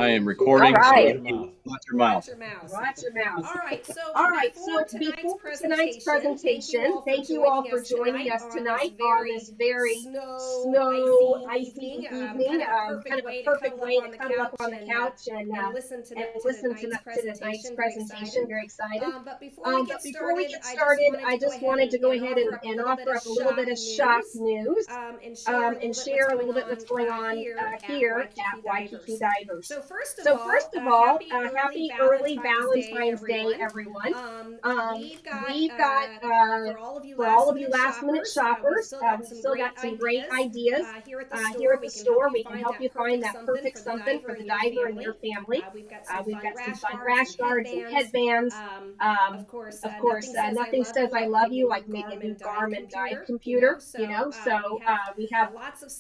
I am All recording, so right. watch your mouth. Watch your mouse. Watch your mouth. All right. So All right. before So tonight's before tonight's presentation, thank you all for joining us tonight on this very snow, icy evening. Kind of a perfect way to cuddle up on the couch and listen to listen to tonight's tonight's presentation. presentation. Very excited. But before we But get before we started, get started, I just wanted to go ahead and offer offer up a little bit of shock news and and share a little bit what's going on here at Y-kiki Divers. So first So first of all, happy early Valentine's Day, everyone. We've got For all of you last minute shoppers, we've still got some great ideas here at here at the store. We can help you find that perfect something for the diver and your family. We've got We've got some fun rash rash guards and headbands. Of course, Nothing says I love you like making a new Garmin dive computer. So we have lots of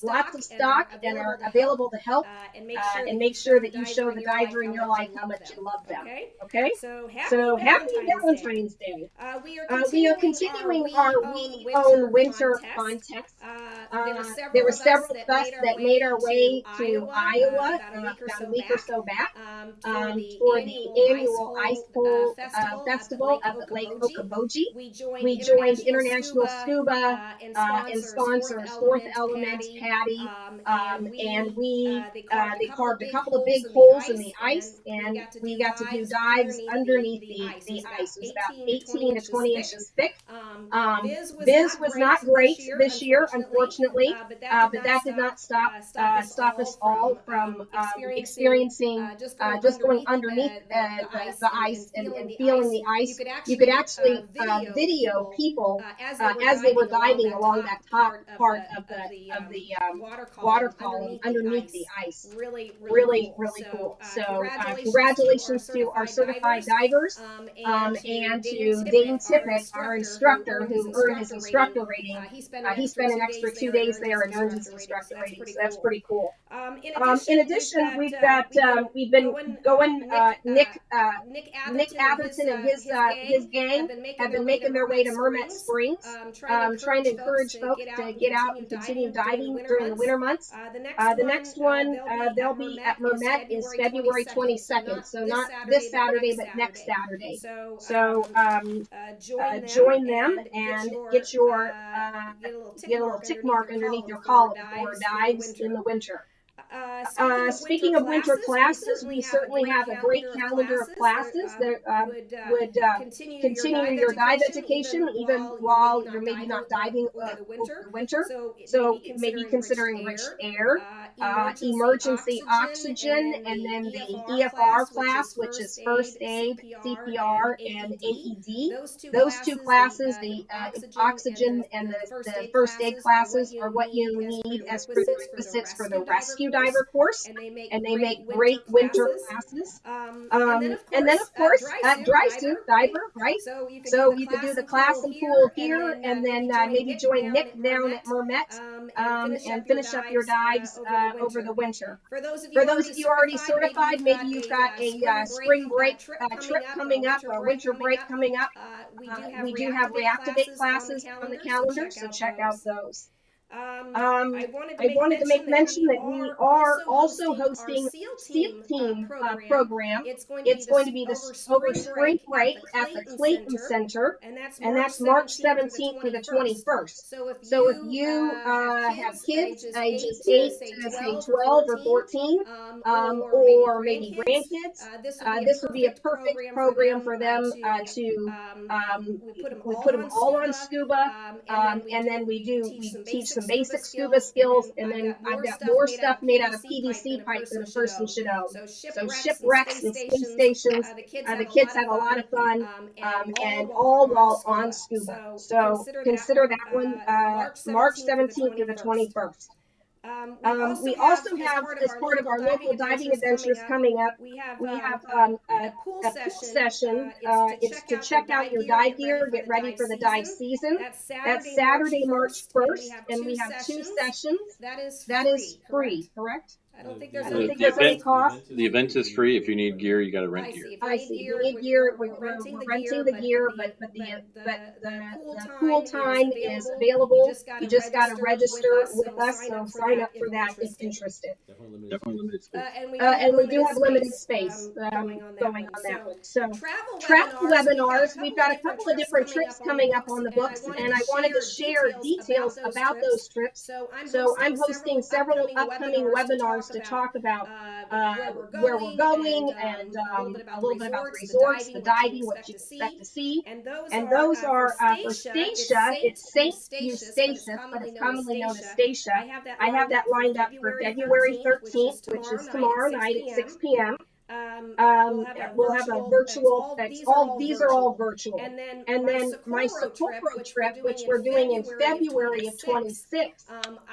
stock and are available to help and make sure that you show the diver in your life how much you love them. Okay? So happy Valentine's Day. We are continuing our We Own Winter contest. There were several of us that made our way to Iowa about a week or so back for the annual Ice Bowl Festival up at Lake Okoboji. We joined International Scuba and sponsors Fourth Element, Patty, and they carved a couple of big holes in the ice, and we got to do dives underneath the ice. It was about 18 to 20 inches thick. Viz was not great this year, unfortunately, but that did not stop us all from experiencing just going underneath the ice and feeling the ice. You could actually video people as they were diving along that top part of the water column underneath the ice. Really cool. So congratulations to our certified divers and to Dane Tippett, our instructor, who earned his instructor rating. He spent an extra 2 days there and earned his instructor rating, so that's pretty cool. In addition, we've been going. Nick Atherton and his gang have been making their way to Mermet Springs, trying to encourage folks to get out and continue diving during the winter months. The next one they'll be at Mermet is February 22nd, so not this Saturday, but next Saturday. So join them and get a little tick mark underneath your column for dives in the winter. Speaking of winter classes, we certainly have a great calendar of classes that would continue your dive education even while you're maybe not diving over the winter. So maybe considering rich air, emergency oxygen, and then the EFR class, which is first aid, CPR, and AED. Those two classes, the oxygen and the first aid classes, are what you need as prerequisites for the rescue diver course, and they make great winter classes. And then of course dry suit diver, right? So you could do the class and pool here, and then maybe join Nick down at Mermet and finish up your dives over the winter. For those of you already certified, maybe you've got a spring break trip coming up, or winter break coming up. We do have reactivate classes on the calendar, so check out those. I wanted to make mention that we are also hosting SEAL Team program. It's going to be over spring break at the Clayton Center, and that's March 17th through the 21st. So if you have kids ages 8 to say 12 or 14, or maybe grandkids, this would be a perfect program for them we put them all on scuba, and then we teach some basic scuba skills, and then I've got more stuff made out of PVC pipe that a person should own. So shipwrecks and space stations, the kids have a lot of fun, and all while on scuba. So consider that one March 17th through the 21st. We also have, as part of our local diving adventures coming up, we have a pool session. It's to check out your dive gear, get ready for the dive season. That's Saturday, March 1st, and we have 2 sessions. That is free, correct? I don't think there's any cost. The event is free. If you need gear, you got to rent gear. I see. If you need gear, we're renting the gear, but the pool time is available. You just got to register with us, so sign up for that if interested. Definitely limited space. And we do have limited space going on that one. So travel webinars, we've got a couple of different trips coming up on the books, and I wanted to share details about those trips. So I'm hosting several upcoming webinars to talk about where we're going and a little bit about the resorts, the diving, what you expect to see. And those are for Stacia, it's St. Eustatius, but it's commonly known as Stacia. I have that lined up for February 13th, which is tomorrow night at 6 p.m. We'll have a virtual, these are all virtual. And then my Sapporo trip, which we're doing in February of 26,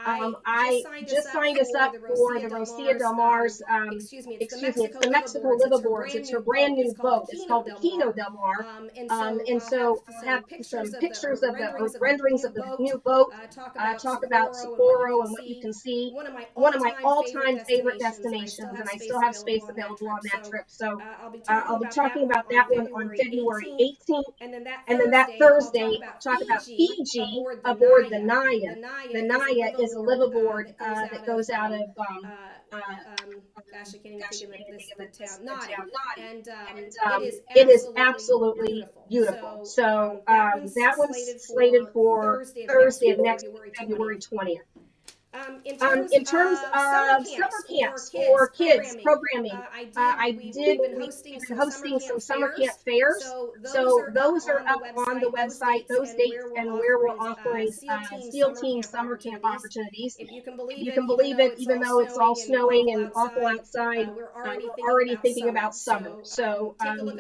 I just signed us up for the Rocia Del Mar's, it's the Mexico liveaboards. It's her brand new boat. It's called the Kino Del Mar. And so I'll have some pictures of or renderings of the new boat, talk about Sapporo and what you can see. One of my all-time favorite destinations, and I still have space available on that trip. So I'll be talking about that one on February 18th. And then that Thursday, I'll talk about Fiji aboard the Naya. The Naya is a liveaboard that goes out of, gosh, I can't even think of the town. And it is absolutely beautiful. So that one's slated for Thursday of next February 20th. In terms of summer camps for kids programming, we've been hosting some summer camp fairs. So those are up on the website, those dates and where we're offering SEAL Team summer camp opportunities. If you can believe it, even though it's all snowing and awful outside, we're already thinking about summer. So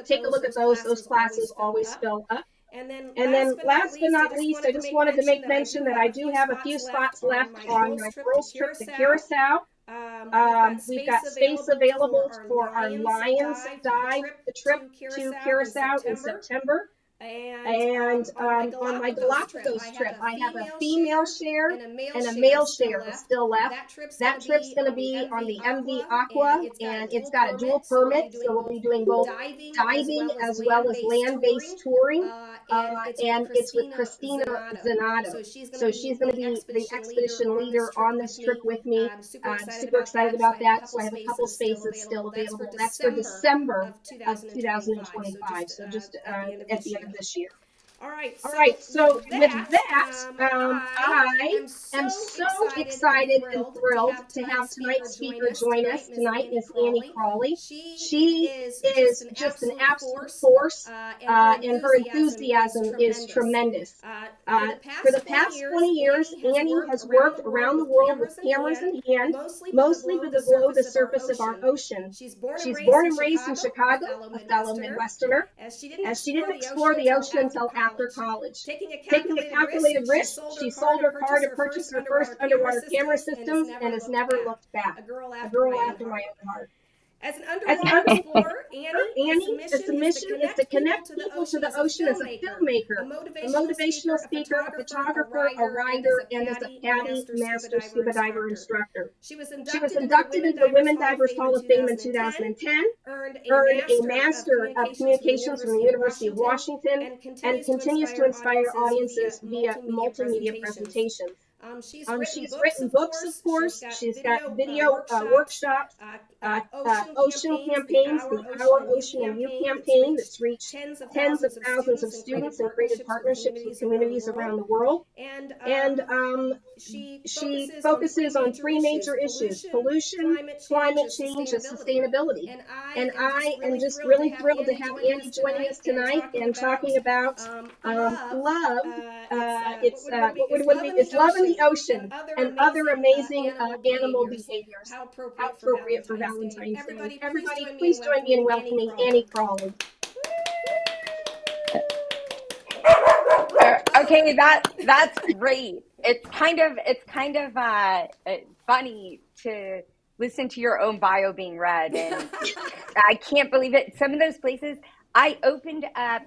take a look at those. Those classes always fill up. And then last but not least, I just wanted to make mention that I do have a few spots left on my girls' trip to Curacao. We've got space available for our Lions Dive, the trip to Curacao in September. And on my Galapagos trip, I have a female share and a male share still left. That trip's going to be on the MV Aqua, and it's got a dual permit, so we'll be doing both diving as well as land-based touring. And it's with Christina Zanato. So she's going to be the expedition leader on this trip with me. I'm super excited about that. So I have a couple spaces still available. That's for December of 2025. So just at the end of this year. All right. So with that, I am so excited and thrilled to have tonight's speaker join us. Tonight is Annie Crawley. She is just an absolute force, and her enthusiasm is tremendous. For the past 20 years, Annie has worked around the world with cameras in hand, mostly below the surface of our ocean. She's born and raised in Chicago, a fellow Midwesterner, as she didn't explore the ocean until after college. Taking a calculated risk, she sold her car to purchase her first underwater camera systems and has never looked back. A girl after my own heart. As an underwater explorer, Annie's mission is to connect people to the ocean as a filmmaker, a motivational speaker, a photographer, a writer, and as a PADI Master Scuba Diver instructor. She was inducted into the Women Divers Hall of Fame in 2010, earned a Master of Communications from the University of Washington, and continues to inspire audiences via multimedia presentations. She's written books, of course. She's got video workshops, ocean campaigns, the Our Ocean and You campaign that's reached tens of thousands of students and created partnerships with communities around the world. And she focuses on three major issues: pollution, climate change, and sustainability. And I am just really thrilled to have Annie joining us tonight and talking about love. It's love in the ocean and other amazing animal behaviors. How appropriate for Valentine's Day. Everybody, please join me in welcoming Annie Crawley. Okay, that's great. It's kind of funny to listen to your own bio being read, and I can't believe it. Some of those places I opened up.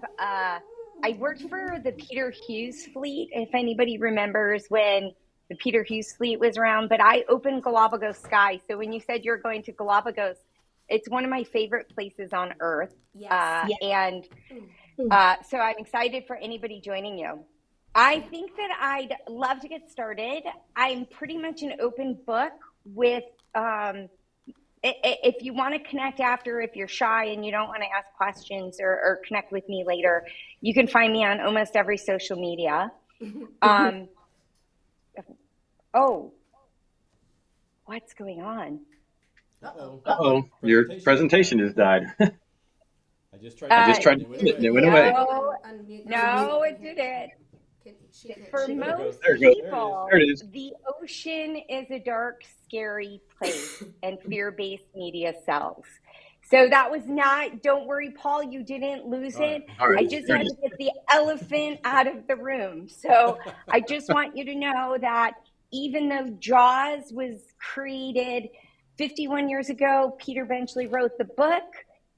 I worked for the Peter Hughes fleet, if anybody remembers when the Peter Hughes fleet was around, but I opened Galapagos Sky. So when you said you're going to Galapagos, it's one of my favorite places on earth. Yes. And so I'm excited for anybody joining you. I think that I'd love to get started. I'm pretty much an open book with, if you want to connect after, if you're shy and you don't want to ask questions or connect with me later, you can find me on almost every social media. Oh, what's going on? Uh-oh, your presentation has died. I just I just tried to to it put it and it went went away. No, it didn't. For There it most There it goes. people, There it is. the ocean is a dark, scary place, and fear-based media sells. So that was not, don't worry, Paul, you didn't lose it. All right, I just there had it to is. get the elephant out of the room. So I just want you to know that even though Jaws was created 51 years ago, Peter Benchley wrote the book.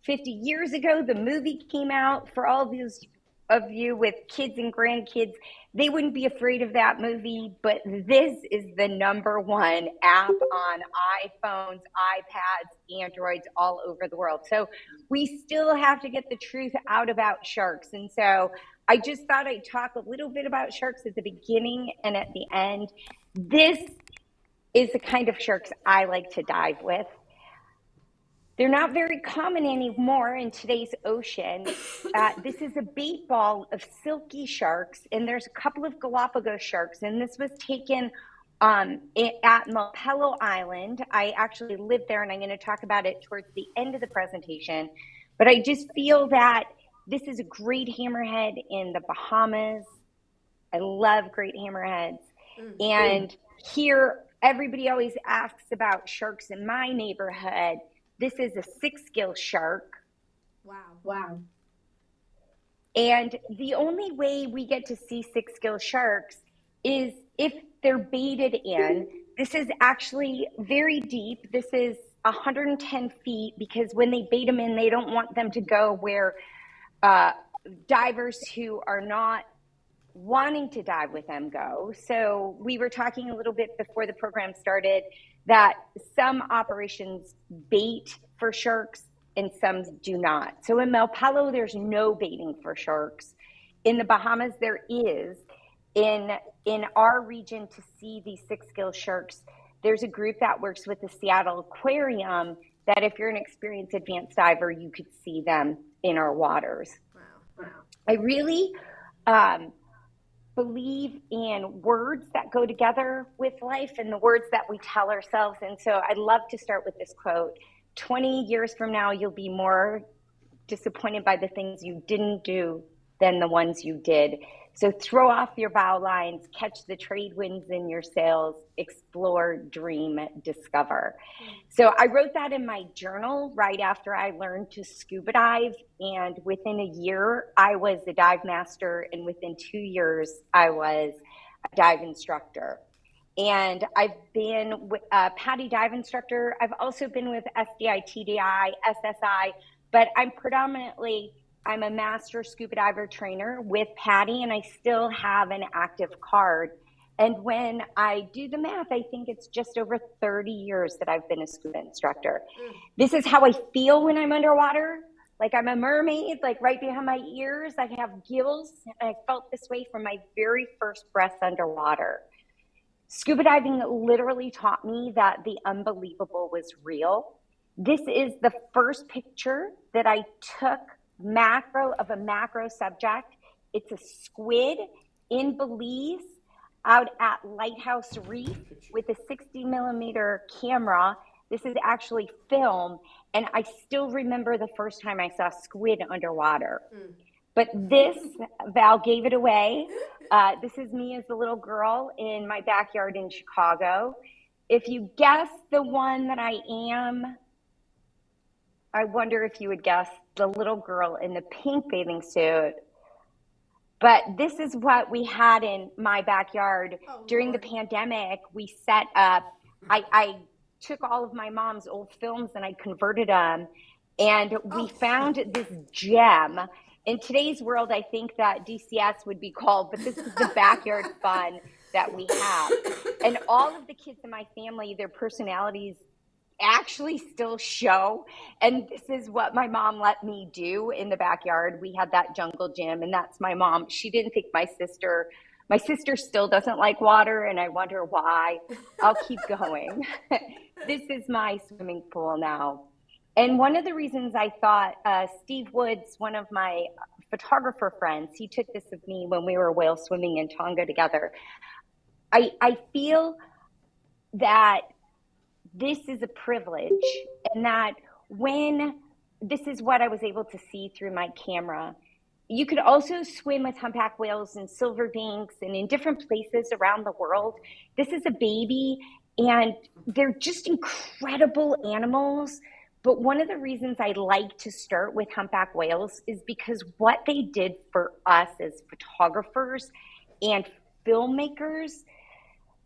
50 years ago, the movie came out. For all those of you with kids and grandkids, they wouldn't be afraid of that movie, but this is the #1 app on iPhones, iPads, Androids all over the world. So we still have to get the truth out about sharks. And so I just thought I'd talk a little bit about sharks at the beginning and at the end. This is the kind of sharks I like to dive with. They're not very common anymore in today's ocean. This is a bait ball of silky sharks, and there's a couple of Galapagos sharks, and this was taken at Malpelo Island. I actually lived there, and I'm going to talk about it towards the end of the presentation. But I just feel that this is a great hammerhead in the Bahamas. I love great hammerheads. And here, everybody always asks about sharks in my neighborhood. This is a 6-gill shark. Wow. And the only way we get to see 6-gill sharks is if they're baited in. This is actually very deep. This is 110 feet because when they bait them in, they don't want them to go where divers who are not wanting to dive with them go. So we were talking a little bit before the program started that some operations bait for sharks and some do not. So in Malpelo, there's no baiting for sharks. In the Bahamas, there is. In our region, to see these 6-gill sharks, there's a group that works with the Seattle Aquarium that if you're an experienced advanced diver, you could see them in our waters. Wow. I really believe in words that go together with life and the words that we tell ourselves. And so I'd love to start with this quote. 20 years from now, you'll be more disappointed by the things you didn't do than the ones you did. So throw off your bow lines, catch the trade winds in your sails, explore, dream, discover. So I wrote that in my journal right after I learned to scuba dive. And within a year, I was a dive master. And within 2 years, I was a dive instructor. And I've been a PADI dive instructor. I've also been with SDI, TDI, SSI, but I'm a master scuba diver trainer with PADI, and I still have an active card. And when I do the math, I think it's just over 30 years that I've been a scuba instructor. This is how I feel when I'm underwater. Like I'm a mermaid, like right behind my ears. I have gills, and I felt this way from my very first breath underwater. Scuba diving literally taught me that the unbelievable was real. This is the first picture that I took of a macro subject. It's a squid in Belize out at Lighthouse Reef with a 60-millimeter camera. This is actually film, and I still remember the first time I saw squid underwater. But this, Val gave it away. This is me as a little girl in my backyard in Chicago. If you guess the one that I am, I wonder if you would guess the little girl in the pink bathing suit. But this is what we had in my backyard during the pandemic. We set up, I took all of my mom's old films and I converted them. And we found this gem. In today's world, I think that DCS would be called, but this is the backyard fun. that we have. And all of the kids in my family, their personalities actually still show. And this is what my mom let me do in the backyard. We had that jungle gym, and that's my mom. She didn't think my sister still doesn't like water, and I wonder why. I'll keep going. This is my swimming pool now. And one of the reasons I thought, Steve Woods, one of my photographer friends, he took this of me when we were whale swimming in Tonga together. I feel that this is a privilege, and that when this is what I was able to see through my camera. You could also swim with humpback whales and silverbanks and in different places around the world. This is a baby, and they're just incredible animals. But one of the reasons I like to start with humpback whales is because what they did for us as photographers and filmmakers.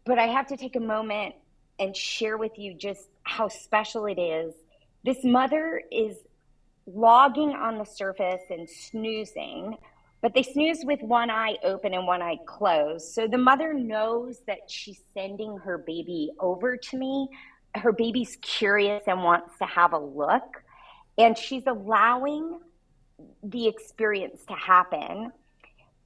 But I have to take a moment and share with you just how special it is. This mother is logging on the surface and snoozing, but they snooze with one eye open and one eye closed. So the mother knows that she's sending her baby over to me. Her baby's curious and wants to have a look, and she's allowing the experience to happen.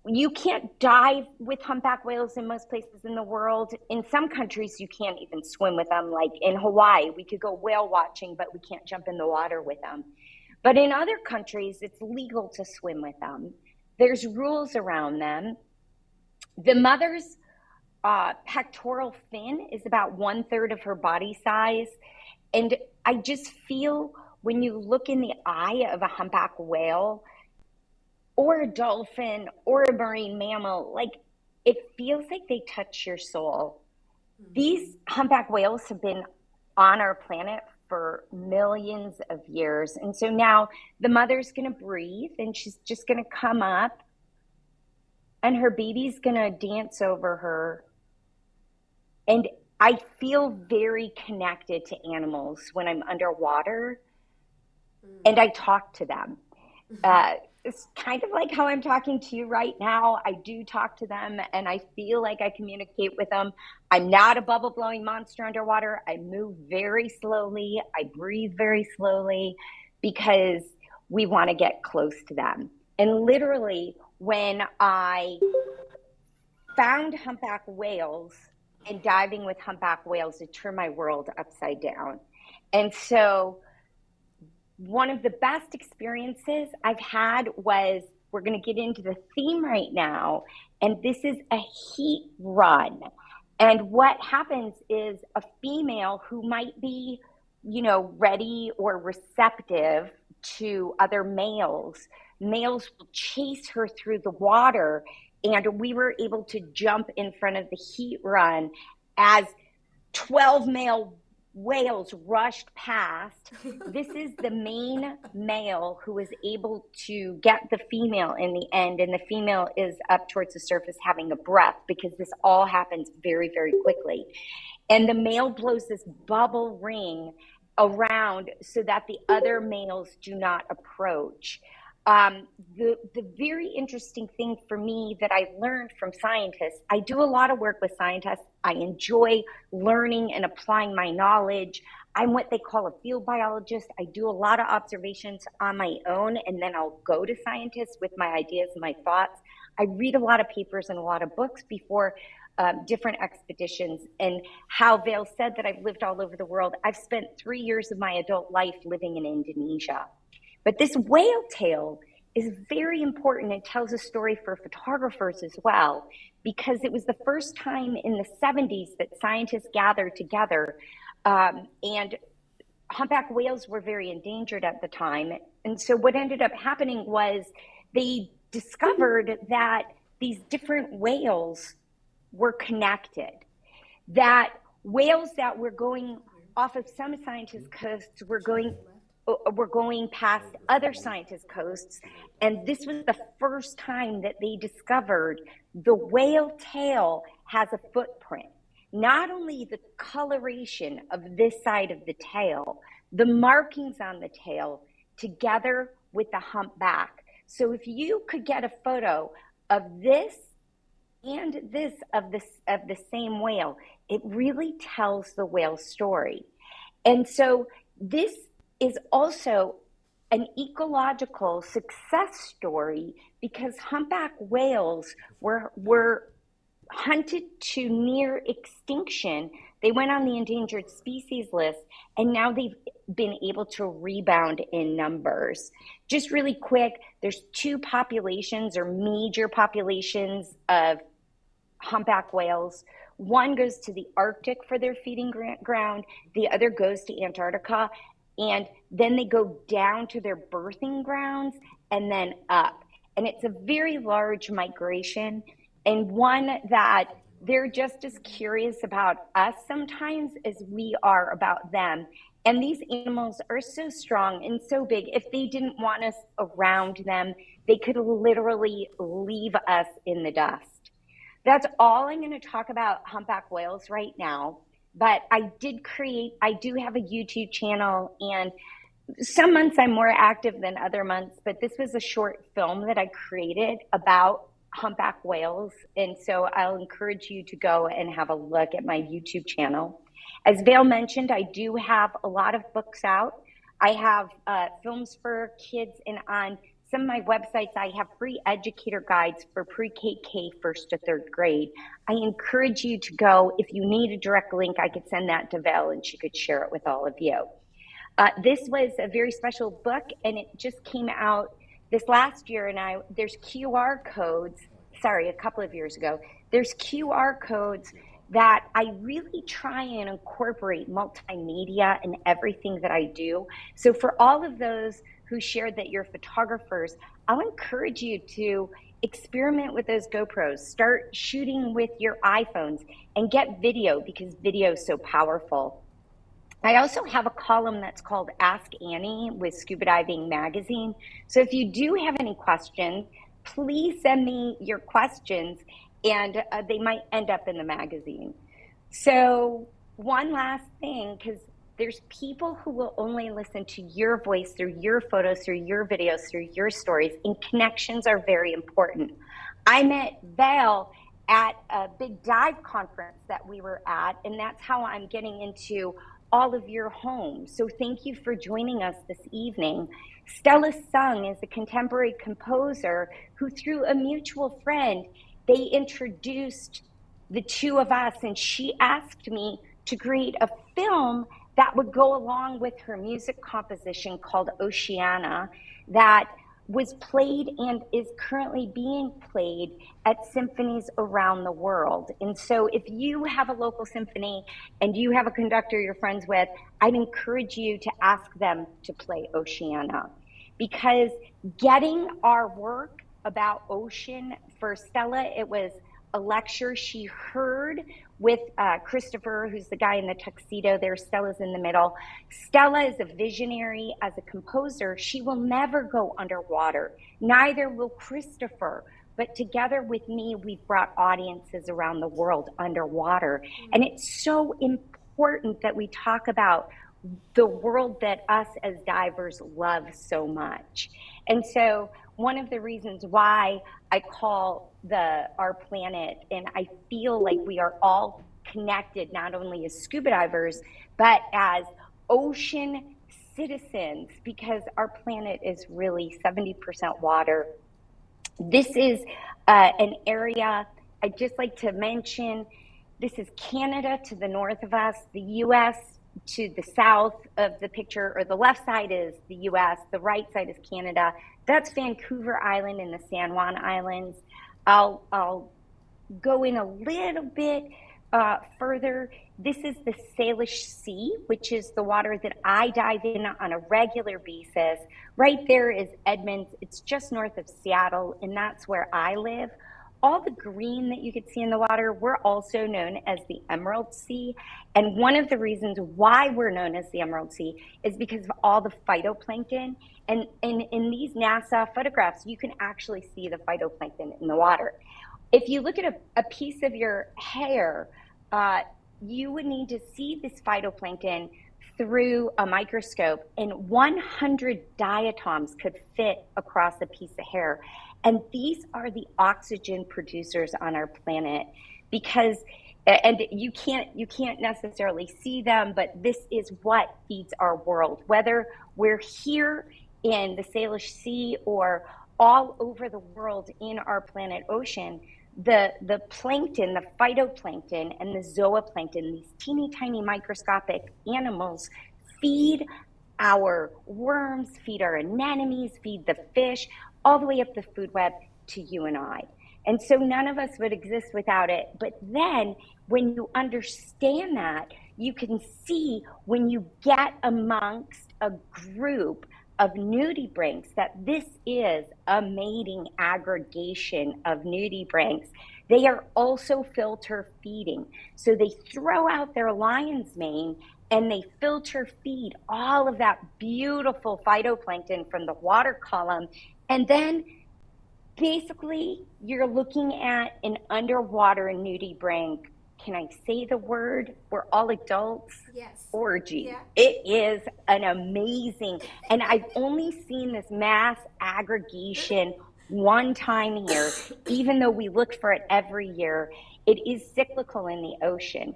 You can't dive with humpback whales in most places in the world. In some countries, you can't even swim with them. Like in Hawaii, we could go whale watching, but we can't jump in the water with them. But in other countries, it's legal to swim with them. There's rules around them. The mother's pectoral fin is about 1/3 of her body size. And I just feel when you look in the eye of a humpback whale or a dolphin or a marine mammal, like it feels like they touch your soul. These humpback whales have been on our planet for millions of years. And so now the mother's going to breathe, and she's just going to come up, and her baby's going to dance over her. And I feel very connected to animals when I'm underwater, and I talk to them. It's kind of like how I'm talking to you right now. I do talk to them, and I feel like I communicate with them. I'm not a bubble blowing monster underwater. I move very slowly. I breathe very slowly because we want to get close to them. And literally, when I found humpback whales and diving with humpback whales, it turned my world upside down. And so one of the best experiences I've had was, we're going to get into the theme right now, and this is a heat run. And what happens is a female who might be, ready or receptive to other males will chase her through the water. And we were able to jump in front of the heat run as 12 male whales rushed past. This is the main male who was able to get the female in the end, and the female is up towards the surface having a breath, because this all happens very, very quickly. And the male blows this bubble ring around so that the other males do not approach. The very interesting thing for me that I learned from scientists, I do a lot of work with scientists. I enjoy learning and applying my knowledge. I'm what they call a field biologist. I do a lot of observations on my own, and then I'll go to scientists with my ideas and my thoughts. I read a lot of papers and a lot of books before different expeditions. And how Vale said that I've lived all over the world. I've spent 3 years of my adult life living in Indonesia. But this whale tail is very important. It tells a story for photographers as well, because it was the first time in the 70s that scientists gathered together, and humpback whales were very endangered at the time. And so what ended up happening was they discovered that these different whales were connected, that whales that were going off of some scientists' coasts were going past other scientists' coasts. And this was the first time that they discovered the whale tail has a footprint. Not only the coloration of this side of the tail, the markings on the tail together with the humpback. So if you could get a photo of this and this of the same whale, it really tells the whale story. And so this is also an ecological success story because humpback whales were hunted to near extinction. They went on the endangered species list, and now they've been able to rebound in numbers. Just really quick, there's two populations or major populations of humpback whales. One goes to the Arctic for their feeding ground, the other goes to Antarctica, and then they go down to their birthing grounds and then up. And it's a very large migration, and one that they're just as curious about us sometimes as we are about them. And these animals are so strong and so big. If they didn't want us around them, they could literally leave us in the dust. That's all I'm going to talk about humpback whales right now. But I do have a YouTube channel, and some months I'm more active than other months, but this was a short film that I created about humpback whales. And so I'll encourage you to go and have a look at my YouTube channel. As Vale mentioned, I do have a lot of books out. I have films for kids, and on some of my websites, I have free educator guides for pre-KK, first to third grade. I encourage you to go. If you need a direct link, I could send that to Val and she could share it with all of you. This was a very special book, and it just came out this last year, and there's QR codes, a couple of years ago, there's QR codes that I really try and incorporate multimedia in everything that I do. So for all of those who shared that you're photographers, I'll encourage you to experiment with those GoPros, start shooting with your iPhones, and get video because video is so powerful. I also have a column that's called Ask Annie with Scuba Diving Magazine. So if you do have any questions, please send me your questions, and they might end up in the magazine. So one last thing, because there's people who will only listen to your voice through your photos, through your videos, through your stories, and connections are very important. I met Val at a big dive conference that we were at, and that's how I'm getting into all of your homes. So thank you for joining us this evening. Stella Sung is a contemporary composer who, through a mutual friend, they introduced the two of us, and she asked me to create a film that would go along with her music composition called Oceana that was played and is currently being played at symphonies around the world. And so if you have a local symphony and you have a conductor you're friends with, I'd encourage you to ask them to play Oceana, because getting our work about ocean, for Stella, it was a lecture she heard with Christopher, who's the guy in the tuxedo there. Stella's in the middle. Stella is a visionary as a composer. She will never go underwater. Neither will Christopher. But together with me, we've brought audiences around the world underwater. And it's so important that we talk about the world that us as divers love so much. And so one of the reasons why I call our planet, and I feel like we are all connected, not only as scuba divers, but as ocean citizens, because our planet is really 70% water. This is an area I'd just like to mention. This is Canada to the north of us, the US to the south of the picture, or the left side is the US, the right side is Canada. That's Vancouver Island and the San Juan Islands. I'll go in a little bit further. This is the Salish Sea, which is the water that I dive in on a regular basis. Right there is Edmonds. It's just north of Seattle, and that's where I live. All the green that you could see in the water, we're also known as the Emerald Sea. And one of the reasons why we're known as the Emerald Sea is because of all the phytoplankton. And in these NASA photographs, you can actually see the phytoplankton in the water. If you look at a piece of your hair, you would need to see this phytoplankton through a microscope, and 100 diatoms could fit across a piece of hair. And these are the oxygen producers on our planet, because, and you can't necessarily see them, but this is what feeds our world. Whether we're here in the Salish Sea or all over the world in our planet ocean, the plankton, the phytoplankton, and the zooplankton, these teeny tiny microscopic animals, feed our worms, feed our anemones, feed the fish, all the way up the food web to you and I. And so none of us would exist without it. But then when you understand that, you can see when you get amongst a group of nudibranchs that this is a mating aggregation of nudibranchs. They are also filter feeding. So they throw out their lion's mane and they filter feed all of that beautiful phytoplankton from the water column. And then basically you're looking at an underwater nudibranch. Can I say the word? We're all adults. Yes. Orgy. Yeah. It is an amazing, and I've only seen this mass aggregation one time here, even though we look for it every year. It is cyclical in the ocean.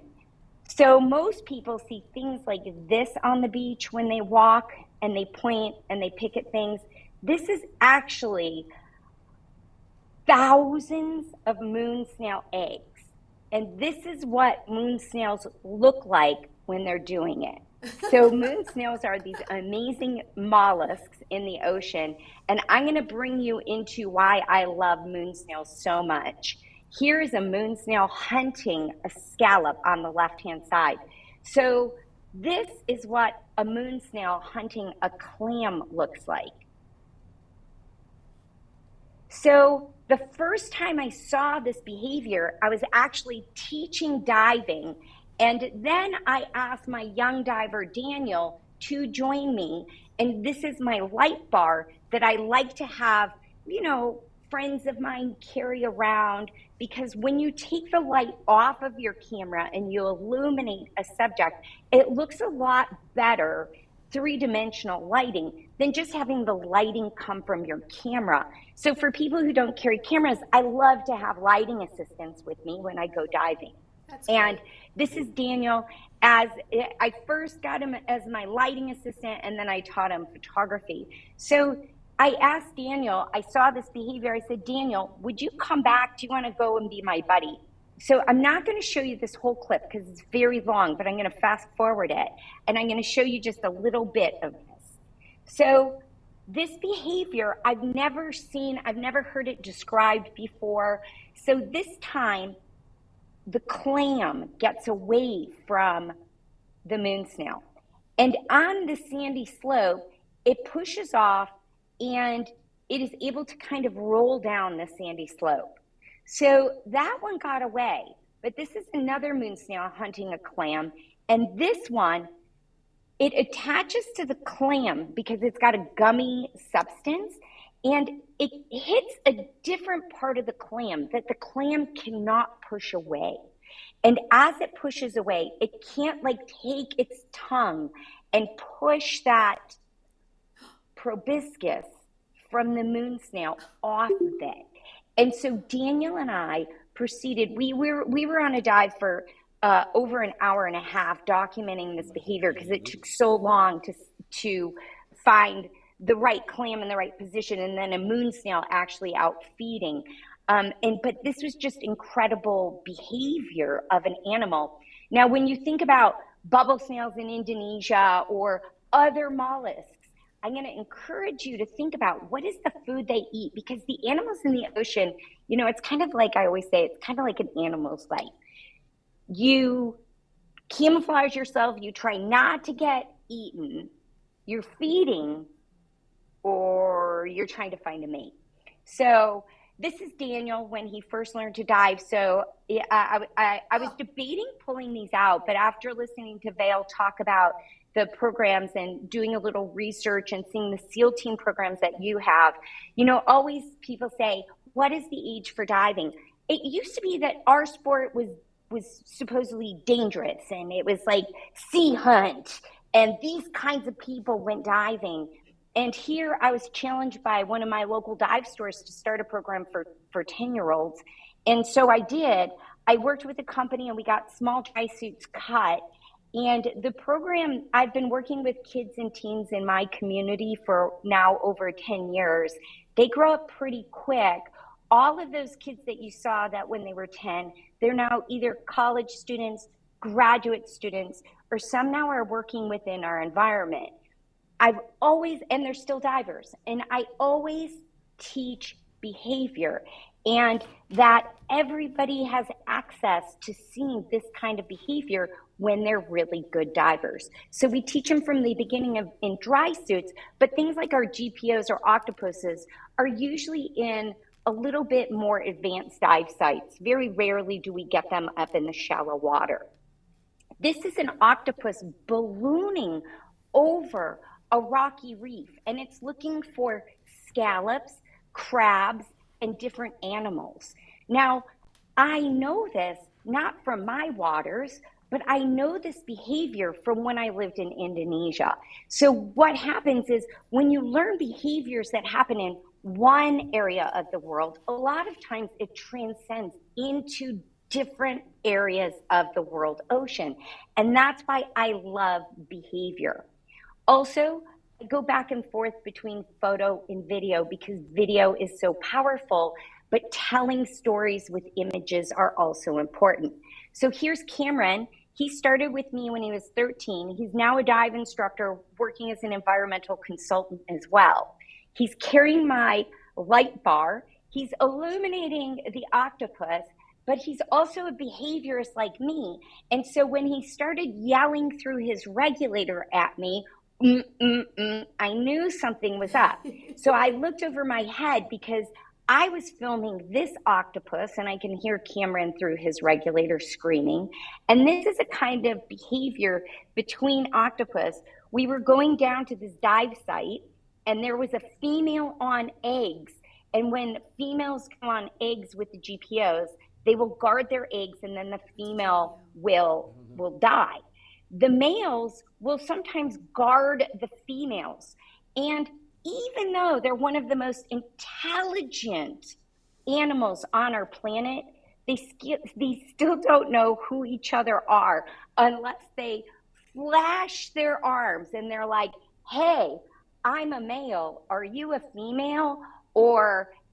So most people see things like this on the beach when they walk and they point and they pick at things. This is actually thousands of moon snail eggs. And this is what moon snails look like when they're doing it. So moon snails are these amazing mollusks in the ocean. And I'm going to bring you into why I love moon snails so much. Here is a moon snail hunting a scallop on the left-hand side. So this is what a moon snail hunting a clam looks like. So the first time I saw this behavior, I was actually teaching diving. And then I asked my young diver, Daniel, to join me. And this is my light bar that I like to have, friends of mine carry around, because when you take the light off of your camera and you illuminate a subject, it looks a lot better, three-dimensional lighting, than just having the lighting come from your camera. So for people who don't carry cameras, I love to have lighting assistants with me when I go diving. That's and great. This is Daniel. As I first got him as my lighting assistant, and then I taught him photography. So I asked Daniel, I saw this behavior. I said, Daniel, would you come back? Do you want to go and be my buddy? So I'm not going to show you this whole clip because it's very long, but I'm going to fast forward it. And I'm going to show you just a little bit of this. So this behavior, I've never heard it described before. So this time, the clam gets away from the moon snail. And on the sandy slope, it pushes off and it is able to kind of roll down the sandy slope. So that one got away, but this is another moon snail hunting a clam. And this one, it attaches to the clam because it's got a gummy substance, and it hits a different part of the clam that the clam cannot push away. And as it pushes away, it can't take its tongue and push that proboscis from the moon snail off of it. And so Daniel and I proceeded, we were on a dive for over an hour and a half documenting this behavior because it took so long to find the right clam in the right position, and then a moon snail actually out feeding. But this was just incredible behavior of an animal. Now, when you think about bubble snails in Indonesia or other mollusks, I'm going to encourage you to think about what is the food they eat, because the animals in the ocean, it's kind of like, I always say, it's kind of like an animal's life. You camouflage yourself, you try not to get eaten, you're feeding, or you're trying to find a mate. So this is Daniel when he first learned to dive. So I was debating pulling these out, but after listening to Vale talk about the programs and doing a little research and seeing the SEAL team programs that you have, always people say, what is the age for diving? It used to be that our sport was supposedly dangerous, and it was like sea hunt, And these kinds of people went diving. And here I was challenged by one of my local dive stores to start a program for 10-year-olds. And so I did. I worked with a company and we got small dry suits cut. And the program, I've been working with kids and teens in my community for now over 10 years. They grow up pretty quick. All of those kids that you saw that when they were 10, they're now either college students, graduate students, or some now are working within our environment. I've always, and they're still divers, and I always teach behavior and that everybody has access to seeing this kind of behavior when they're really good divers. So we teach them from the beginning of in dry suits, but things like our GPOs or octopuses are usually in a little bit more advanced dive sites. Very rarely do we get them up in the shallow water. This is an octopus ballooning over a rocky reef, and it's looking for scallops, crabs, and different animals. Now, I know this not from my waters, but I know this behavior from when I lived in Indonesia. So what happens is when you learn behaviors that happen in one area of the world, a lot of times it transcends into different areas of the world ocean. And that's why I love behavior. Also, I go back and forth between photo and video because video is so powerful, but telling stories with images are also important. So here's Cameron. He started with me when he was 13. He's now a dive instructor working as an environmental consultant as well. He's carrying my light bar. He's illuminating the octopus, but he's also a behaviorist like me. And so when he started yelling through his regulator at me, I knew something was up. So I looked over my head because I was filming this octopus and I can hear Cameron through his regulator screaming. And this is a kind of behavior between octopus. We were going down to this dive site and there was a female on eggs. And when females come on eggs with the GPOs, they will guard their eggs and then the female will die. The males will sometimes guard the females. And even though they're one of the most intelligent animals on our planet, they still don't know who each other are unless they flash their arms and they're like, hey, I'm a male, are you a female?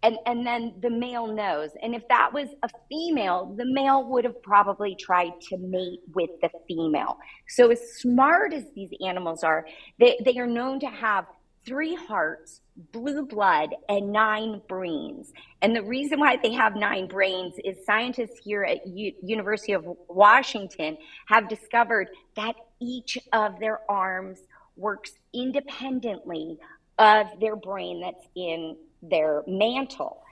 And then the male knows. And if that was a female, the male would have probably tried to mate with the female. So as smart as these animals are, they are known to have 3 hearts, blue blood, and 9 brains. And the reason why they have 9 brains is scientists here at University of Washington have discovered that each of their arms works independently of their brain that's in their mantle.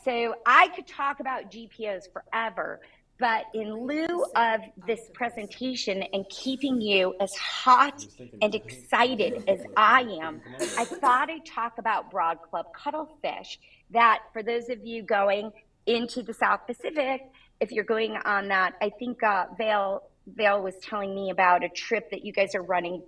So I could talk about GPOs forever, but in lieu of this presentation and keeping you as hot and excited as I am, I thought I'd talk about broad club cuttlefish that for those of you going into the South Pacific, if you're going on that, I think Vail was telling me about a trip that you guys are running,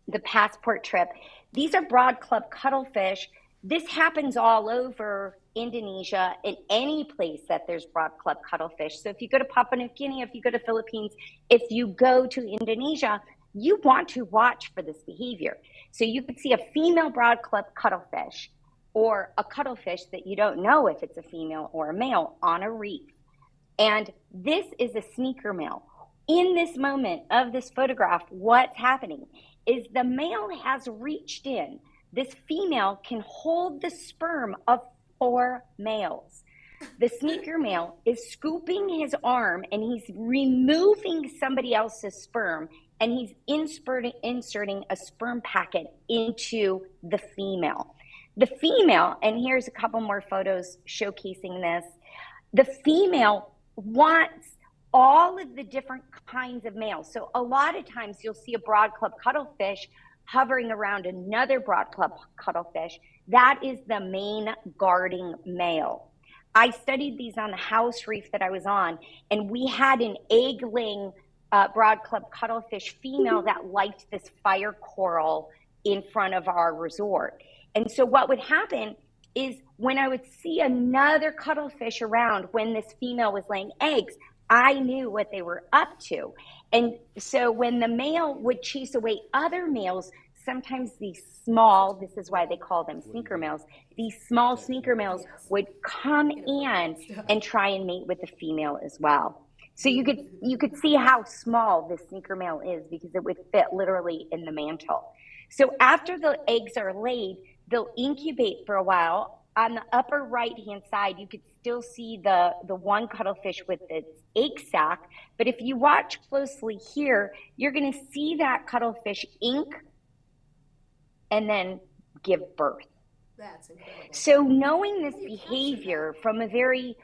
the passport trip. These are broad club cuttlefish. This happens all over Indonesia in any place that there's broad club cuttlefish. So if you go to Papua New Guinea, if you go to Philippines, if you go to Indonesia, you want to watch for this behavior. So you could see a female broad club cuttlefish or a cuttlefish that you don't know if it's a female or a male on a reef. And this is a sneaker male. In this moment of this photograph, what's happening is the male has reached in. This female can hold the sperm of 4 males. The sneaker male is scooping his arm and he's removing somebody else's sperm and he's inserting a sperm packet into the female. The female, and here's a couple more photos showcasing this, the female wants all of the different kinds of males. So a lot of times you'll see a broad club cuttlefish hovering around another broad club cuttlefish. That is the main guarding male. I studied these on the house reef that I was on, and we had an egg-laying broad club cuttlefish female that liked this fire coral in front of our resort. And so what would happen is when I would see another cuttlefish around when this female was laying eggs, I knew what they were up to. And so when the male would chase away other males, sometimes these small, this is why they call them sneaker males, these small sneaker males would come in and try and mate with the female as well. So you could see how small this sneaker male is because it would fit literally in the mantle. So after the eggs are laid, they'll incubate for a while. On the upper right-hand side, you could still see the one cuttlefish with its egg sac. But if you watch closely here, you're going to see that cuttlefish ink and then give birth. That's incredible. So knowing this behavior from very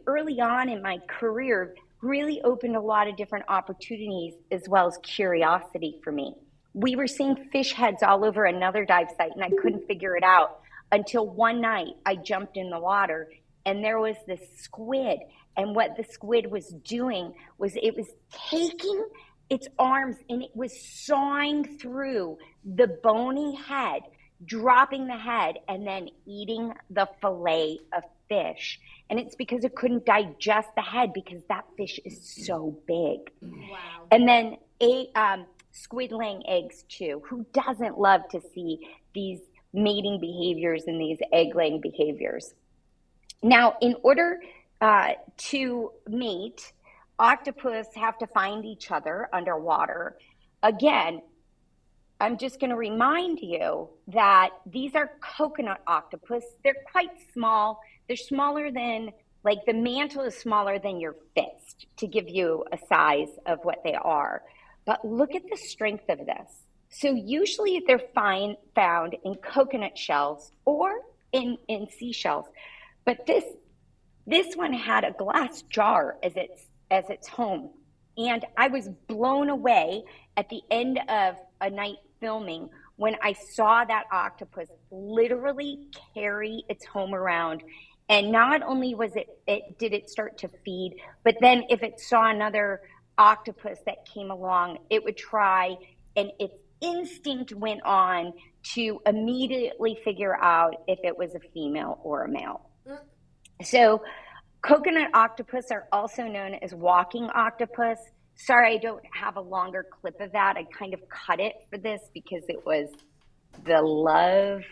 early on in my career really opened a lot of different opportunities as well as curiosity for me. We were seeing fish heads all over another dive site and I couldn't figure it out until one night I jumped in the water and there was this squid. And what the squid was doing was it was taking its arms and it was sawing through the bony head, dropping the head and then eating the fillet of fish. And it's because it couldn't digest the head because that fish is so big. Wow. And then squid laying eggs too. Who doesn't love to see these mating behaviors and these egg laying behaviors? Now, in order to mate, octopus have to find each other underwater. Again, I'm just going to remind you that these are coconut octopus. They're quite small. They're smaller than, like the mantle is smaller than your fist to give you a size of what they are. But look at the strength of this. So usually they're found in coconut shells or in seashells. But this one had a glass jar as its home. And I was blown away at the end of a night filming when I saw that octopus literally carry its home around. And not only was did it start to feed, but then if it saw another octopus that came along, it would try, and its instinct went on to immediately figure out if it was a female or a male. So coconut octopus are also known as walking octopus. Sorry, I don't have a longer clip of that. I kind of cut it for this because it was the love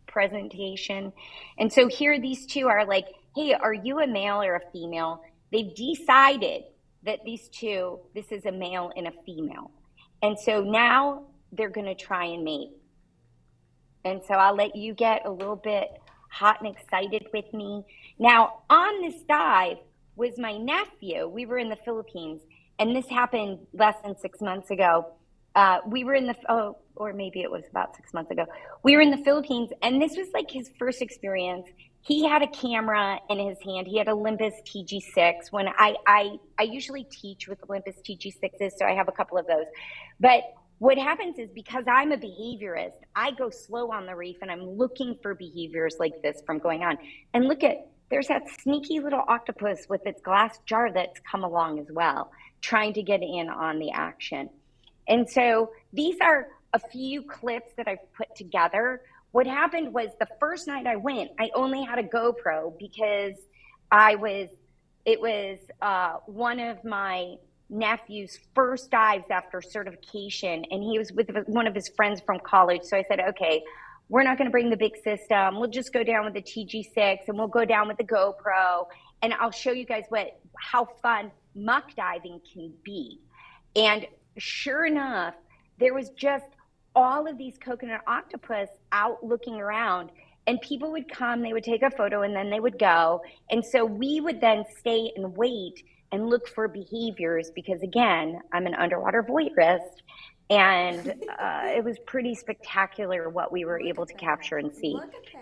presentation. And so here these two are like, hey, are you a male or a female? They've decided that these two, this is a male and a female. And so now they're going to try and mate. And so I'll let you get a little bit hot and excited with me. Now, on this dive was my nephew. We were in the Philippines, and this happened less than 6 months ago. We were in or maybe it was about 6 months ago. We were in the Philippines, and this was like his first experience. He had a camera in his hand. He had Olympus TG6. When I usually teach with Olympus TG6s, so I have a couple of those. But what happens is because I'm a behaviorist, I go slow on the reef, and I'm looking for behaviors like this from going on. And look there's that sneaky little octopus with its glass jar that's come along as well, trying to get in on the action. And so these are a few clips that I've put together. What happened was the first night I went, I only had a GoPro because it was one of my nephew's first dives after certification, and he was with one of his friends from college. So I said, okay, we're not going to bring the big system. We'll just go down with the TG6 and we'll go down with the GoPro, and I'll show you guys how fun muck diving can be. And sure enough, there was just all of these coconut octopus out looking around, and people would come, they would take a photo, and then they would go. And so we would then stay and wait and look for behaviors because, again, I'm an underwater voyeurist, and it was pretty spectacular what we were able to capture and see.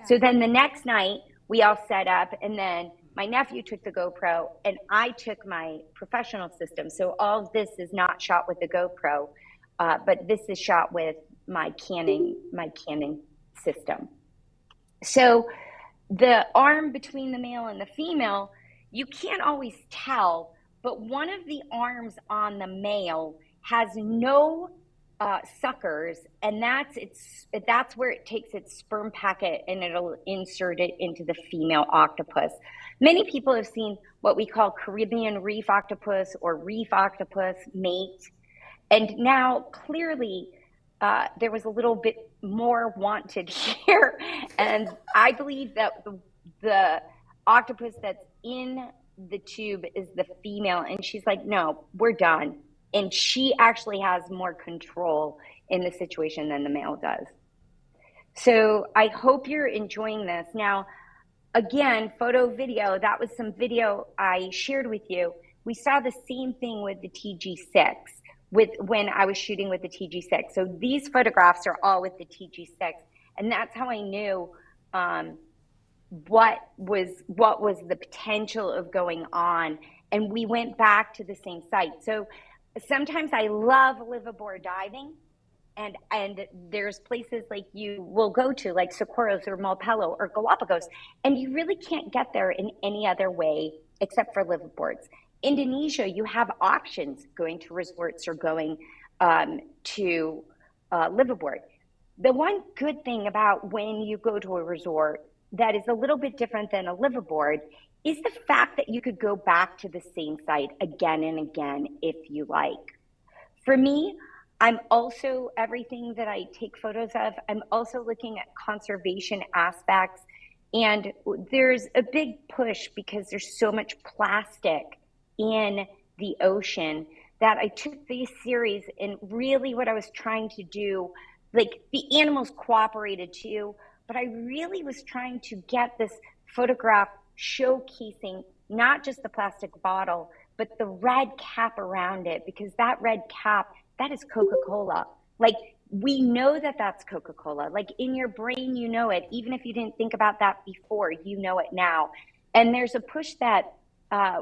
So then the next night, we all set up, and then my nephew took the GoPro, and I took my professional system. So all of this is not shot with the GoPro, but this is shot with my Canon system. So the arm between the male and the female, you can't always tell but one of the arms on the male has no suckers, and that's where it takes its sperm packet and it'll insert it into the female octopus. Many people have seen what we call Caribbean reef octopus or reef octopus mate. And now clearly there was a little bit more wanted here. And I believe that the octopus that's in the tube is the female. And she's like, no, we're done. And she actually has more control in the situation than the male does. So I hope you're enjoying this. Now, again, photo, video, that was some video I shared with you. We saw the same thing with the TG6 when I was shooting with the TG6. So these photographs are all with the TG6. And that's how I knew what was the potential of going on. And we went back to the same site. So sometimes I love liveaboard diving. And there's places like you will go to, like Socorros or Malpelo or Galapagos, and you really can't get there in any other way except for liveaboards. Indonesia, you have options going to resorts or going to liveaboard. The one good thing about when you go to a resort that is a little bit different than a liveaboard is the fact that you could go back to the same site again and again if you like. For me, I'm also, everything that I take photos of, I'm also looking at conservation aspects. And there's a big push because there's so much plastic in the ocean that I took these series, and really what I was trying to do, like the animals cooperated too, but I really was trying to get this photograph showcasing not just the plastic bottle, but the red cap around it, because that red cap, that is Coca-Cola. Like, we know that that's Coca-Cola. Like, in your brain, you know it. Even if you didn't think about that before, you know it now. And there's a push that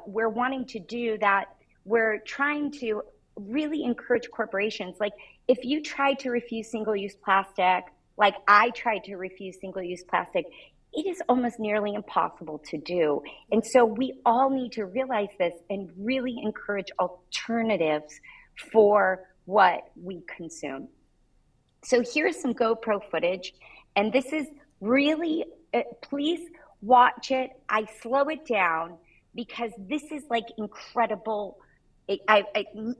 we're wanting to do, that we're trying to really encourage corporations. Like, if you try to refuse single-use plastic, like I tried to refuse single-use plastic, it is almost nearly impossible to do. And so we all need to realize this and really encourage alternatives for what we consume. So here's some GoPro footage, and this is really, please watch it. I slow it down because this is like incredible. I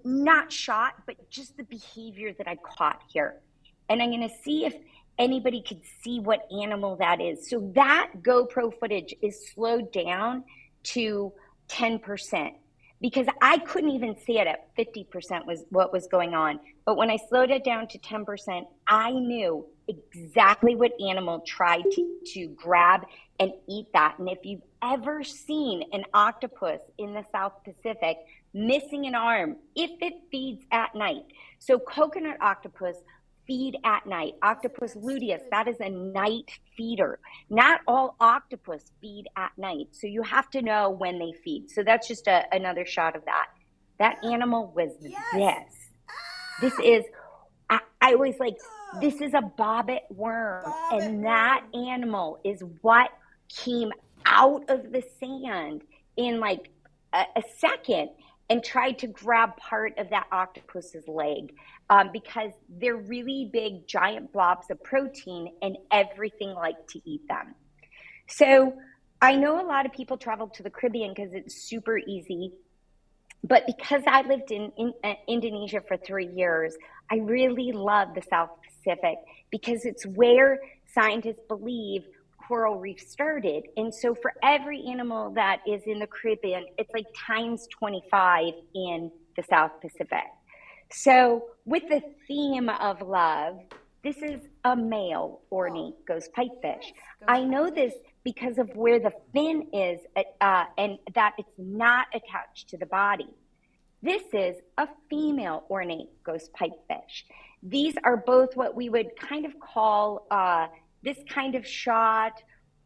not shot, but just the behavior that I caught here. And I'm gonna see if anybody could see what animal that is. So that GoPro footage is slowed down to 10%. Because I couldn't even see it at 50% was what was going on. But when I slowed it down to 10%, I knew exactly what animal tried to grab and eat that. And if you've ever seen an octopus in the South Pacific missing an arm, if it feeds at night. So coconut octopus feed at night. Octopus luteus, that is a night feeder. Not all octopus feed at night. So you have to know when they feed. So that's just another shot of that. That animal was this. This is, I was like, this is a bobbit worm. And that animal is what came out of the sand in like a second and tried to grab part of that octopus's leg, because they're really big, giant blobs of protein, and everything like to eat them. So I know a lot of people travel to the Caribbean because it's super easy, but because I lived in Indonesia for 3 years, I really love the South Pacific because it's where scientists believe coral reef started. And so for every animal that is in the Caribbean, it's like times 25 in the South Pacific. So with the theme of love, this is a male ornate ghost pipefish. I know this because of where the fin is and that it's not attached to the body. This is a female ornate ghost pipefish. These are both what we would kind of call this kind of shot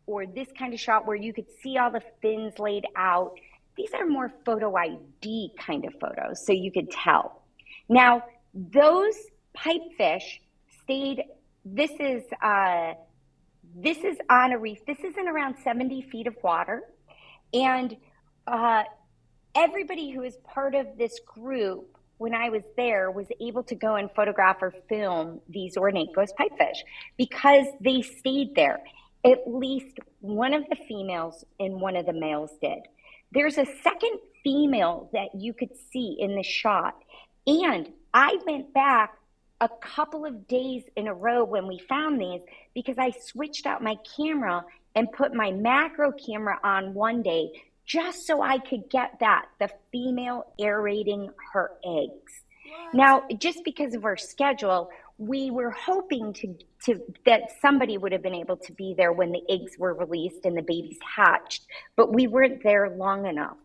or this kind of shot where you could see all the fins laid out. These are more photo ID kind of photos, so you could tell. Now, those pipefish stayed, this is on a reef. This is in around 70 feet of water. And everybody who is part of this group, when I was there, was able to go and photograph or film these ornate ghost pipefish because they stayed there. At least one of the females and one of the males did. There's a second female that you could see in the shot. And I went back a couple of days in a row when we found these because I switched out my camera and put my macro camera on one day just so I could get the female aerating her eggs. What? Now, just because of our schedule, we were hoping that somebody would have been able to be there when the eggs were released and the babies hatched, but we weren't there long enough.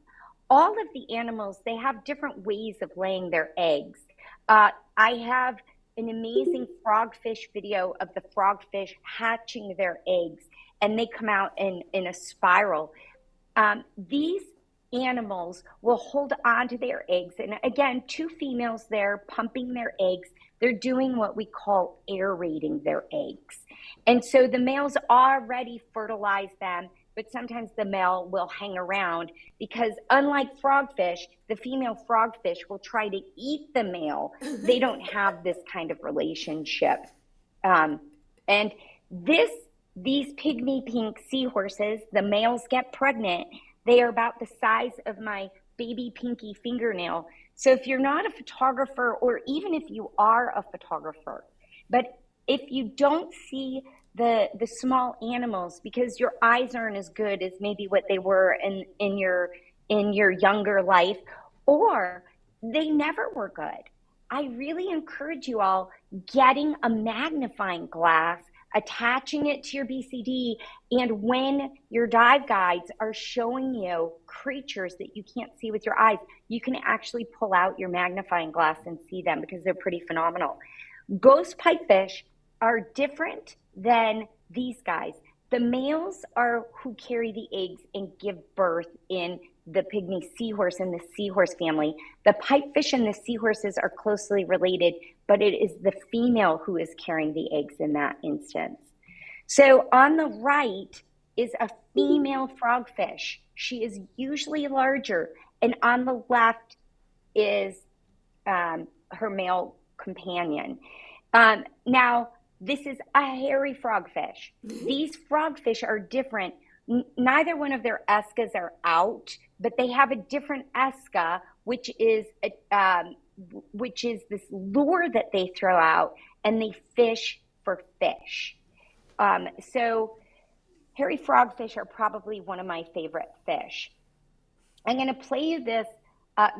All of the animals, they have different ways of laying their eggs. I have an amazing frogfish video of the frogfish hatching their eggs, and they come out in a spiral. These animals will hold on to their eggs. And again, two females there pumping their eggs. They're doing what we call aerating their eggs. And so the males already fertilize them, but sometimes the male will hang around because unlike frogfish, the female frogfish will try to eat the male. They don't have this kind of relationship. And these pygmy pink seahorses, the males get pregnant. They are about the size of my baby pinky fingernail. So if you're not a photographer, or even if you are a photographer, but if you don't see the small animals because your eyes aren't as good as maybe what they were in your younger life, or they never were good, I really encourage you all getting a magnifying glass, attaching it to your BCD, and when your dive guides are showing you creatures that you can't see with your eyes, you can actually pull out your magnifying glass and see them because they're pretty phenomenal. Ghost pipefish are different than these guys. The males are who carry the eggs and give birth in the pygmy seahorse and the seahorse family. The pipefish and the seahorses are closely related, but it is the female who is carrying the eggs in that instance. So on the right is a female frogfish. She is usually larger, and on the left is her male companion. Now, this is a hairy frogfish. These frogfish are different. Neither one of their escas are out, but they have a different esca, which is this lure that they throw out, and they fish for fish. So hairy frogfish are probably one of my favorite fish. I'm going to play you this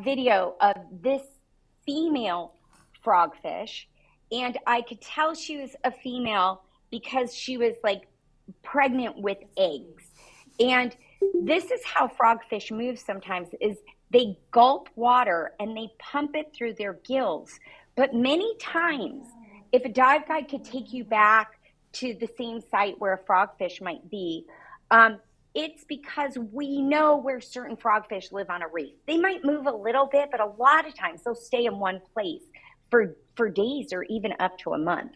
video of this female frogfish, and I could tell she was a female because she was like pregnant with eggs. And this is how frogfish move sometimes, is they gulp water and they pump it through their gills. But many times, if a dive guide could take you back to the same site where a frogfish might be, it's because we know where certain frogfish live on a reef. They might move a little bit, but a lot of times they'll stay in one place for days or even up to a month.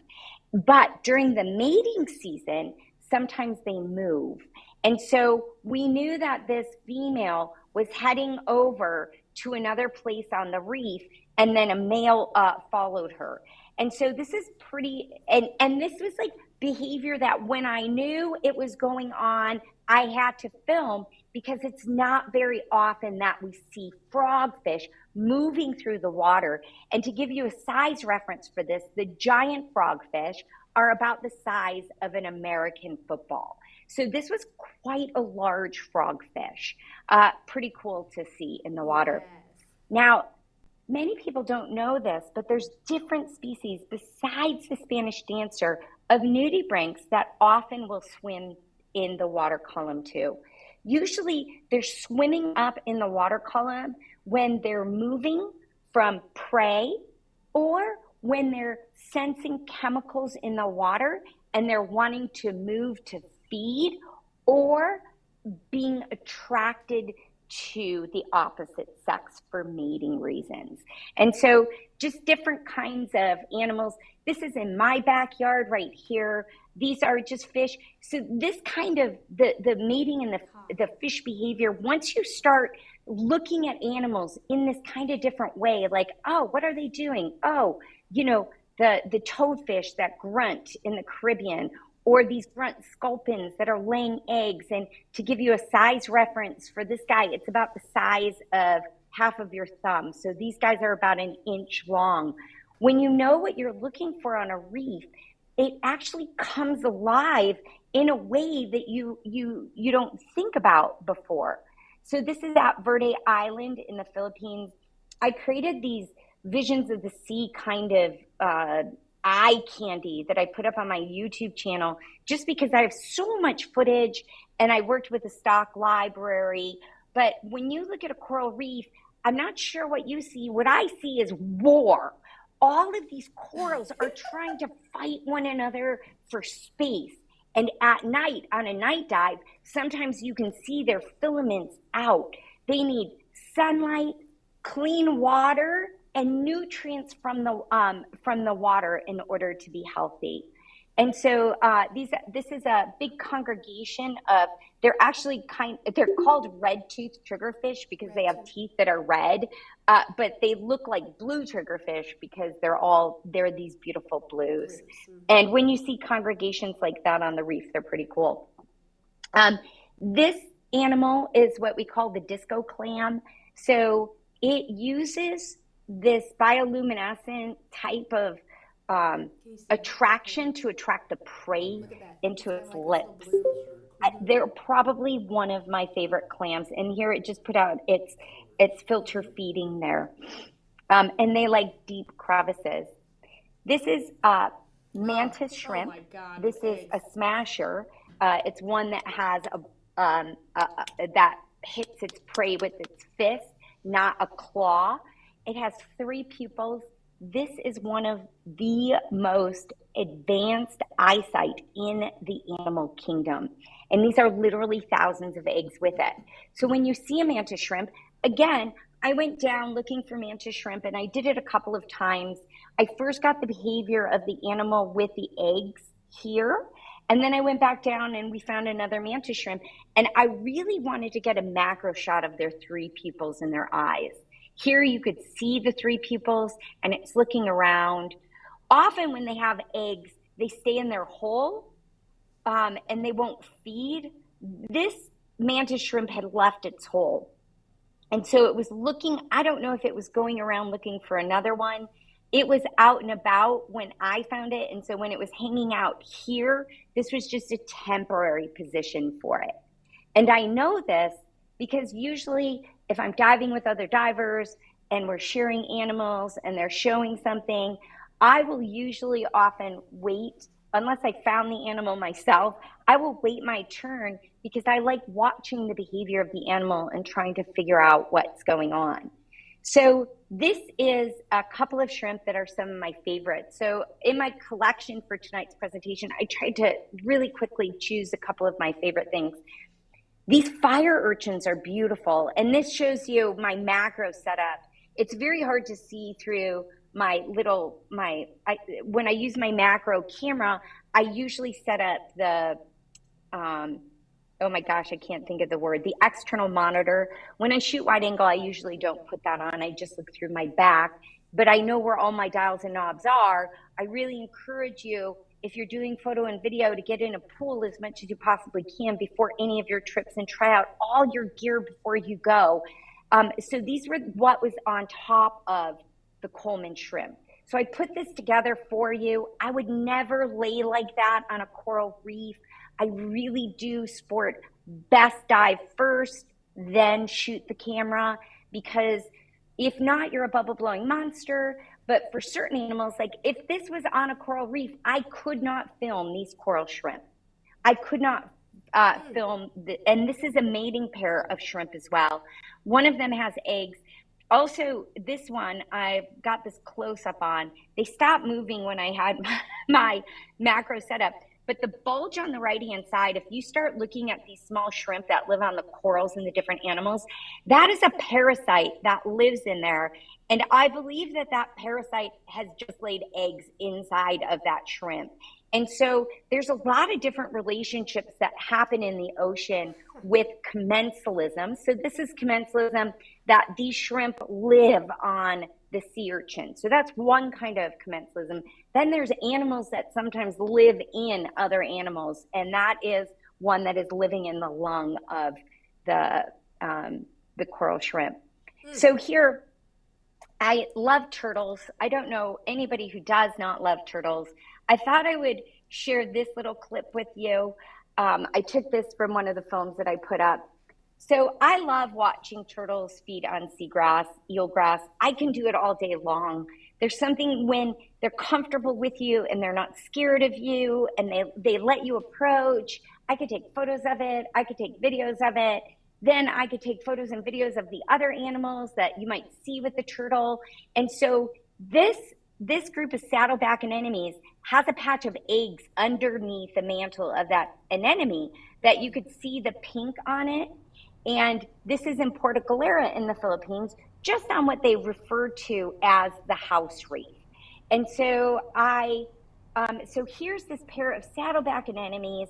But during the mating season, sometimes they move. And so we knew that this female was heading over to another place on the reef, and then a male followed her. And so this is pretty, and this was like behavior that when I knew it was going on, I had to film, because it's not very often that we see frogfish moving through the water. And to give you a size reference for this, the giant frogfish are about the size of an American football. So this was quite a large frogfish. Pretty cool to see in the water. Yes. Now, many people don't know this, but there's different species besides the Spanish dancer of nudibranchs that often will swim in the water column too. Usually they're swimming up in the water column when they're moving from prey, or when they're sensing chemicals in the water and they're wanting to move to feed, or being attracted to the opposite sex for mating reasons. And so just different kinds of animals. This is in my backyard right here. These are just fish. So this kind of the mating and the fish behavior, once you start looking at animals in this kind of different way, like, oh, what are they doing? Oh, you know, the toadfish that grunt in the Caribbean, or these grunt sculpins that are laying eggs. And to give you a size reference for this guy, it's about the size of half of your thumb. So these guys are about an inch long. When you know what you're looking for on a reef, it actually comes alive in a way that you don't think about before. So this is at Verde Island in the Philippines. I created these visions of the sea kind of eye candy that I put up on my YouTube channel, just because I have so much footage and I worked with a stock library. But when you look at a coral reef, I'm not sure what you see. What I see is war. All of these corals are trying to fight one another for space. And at night, on a night dive, sometimes you can see their filaments out. They need sunlight, clean water, and nutrients from the water in order to be healthy. And so this is a big congregation of, they're called red-toothed triggerfish because they have teeth that are red, but they look like blue triggerfish because they're these beautiful blues. And when you see congregations like that on the reef, they're pretty cool. This animal is what we call the disco clam. So it uses this bioluminescent type of attraction to attract the prey into its lips. They're probably one of my favorite clams. And here it just put out its filter feeding there. And they like deep crevices. This is mantis shrimp. This is a smasher. It's one that has that hits its prey with its fist, not a claw. It has 3 pupils. This is one of the most advanced eyesight in the animal kingdom. And these are literally thousands of eggs with it. So when you see a mantis shrimp, again, I went down looking for mantis shrimp, and I did it a couple of times. I first got the behavior of the animal with the eggs here, and then I went back down and we found another mantis shrimp. And I really wanted to get a macro shot of their 3 pupils in their eyes. Here you could see the 3 pupils, and it's looking around. Often when they have eggs, they stay in their hole and they won't feed. This mantis shrimp had left its hole. And so it was looking, I don't know if it was going around looking for another one. It was out and about when I found it. And so when it was hanging out here, this was just a temporary position for it. And I know this because usually if I'm diving with other divers and we're sharing animals and they're showing something, I will usually often wait, unless I found the animal myself, I will wait my turn because I like watching the behavior of the animal and trying to figure out what's going on. So this is a couple of shrimp that are some of my favorites. So in my collection for tonight's presentation, I tried to really quickly choose a couple of my favorite things. These fire urchins are beautiful. And this shows you my macro setup. It's very hard to see through when I use my macro camera, I usually set up the, oh my gosh, I can't think of the word, the external monitor. When I shoot wide angle, I usually don't put that on. I just look through my back, but I know where all my dials and knobs are. I really encourage you, if you're doing photo and video, to get in a pool as much as you possibly can before any of your trips and try out all your gear before you go. So these were what was on top of the Coleman shrimp. So I put this together for you. I would never lay like that on a coral reef. I really do sport best dive first, then shoot the camera, because if not, you're a bubble blowing monster. But for certain animals, like if this was on a coral reef, I could not film these coral shrimp. I could not film, and this is a mating pair of shrimp as well. One of them has eggs. Also, this one, I've got this close up on. They stopped moving when I had my macro set up. But the bulge on the right-hand side, if you start looking at these small shrimp that live on the corals and the different animals, that is a parasite that lives in there. And I believe that that parasite has just laid eggs inside of that shrimp. And so there's a lot of different relationships that happen in the ocean with commensalism. So this is commensalism, that these shrimp live on the sea urchin. So that's one kind of commensalism. Then there's animals that sometimes live in other animals, and that is one that is living in the lung of the coral shrimp. So here, I love turtles. I don't know anybody who does not love turtles. I thought I would share this little clip with you. I took this from one of the films that I put up. So I love watching turtles feed on seagrass, eelgrass. I can do it all day long. There's something when they're comfortable with you and they're not scared of you and they let you approach. I could take photos of it. I could take videos of it. Then I could take photos and videos of the other animals that you might see with the turtle. And so this group of saddleback anemones has a patch of eggs underneath the mantle of that anemone that you could see the pink on it. And this is in Puerto Galera in the Philippines, just on what they refer to as the house reef. And so so here's this pair of saddleback anemones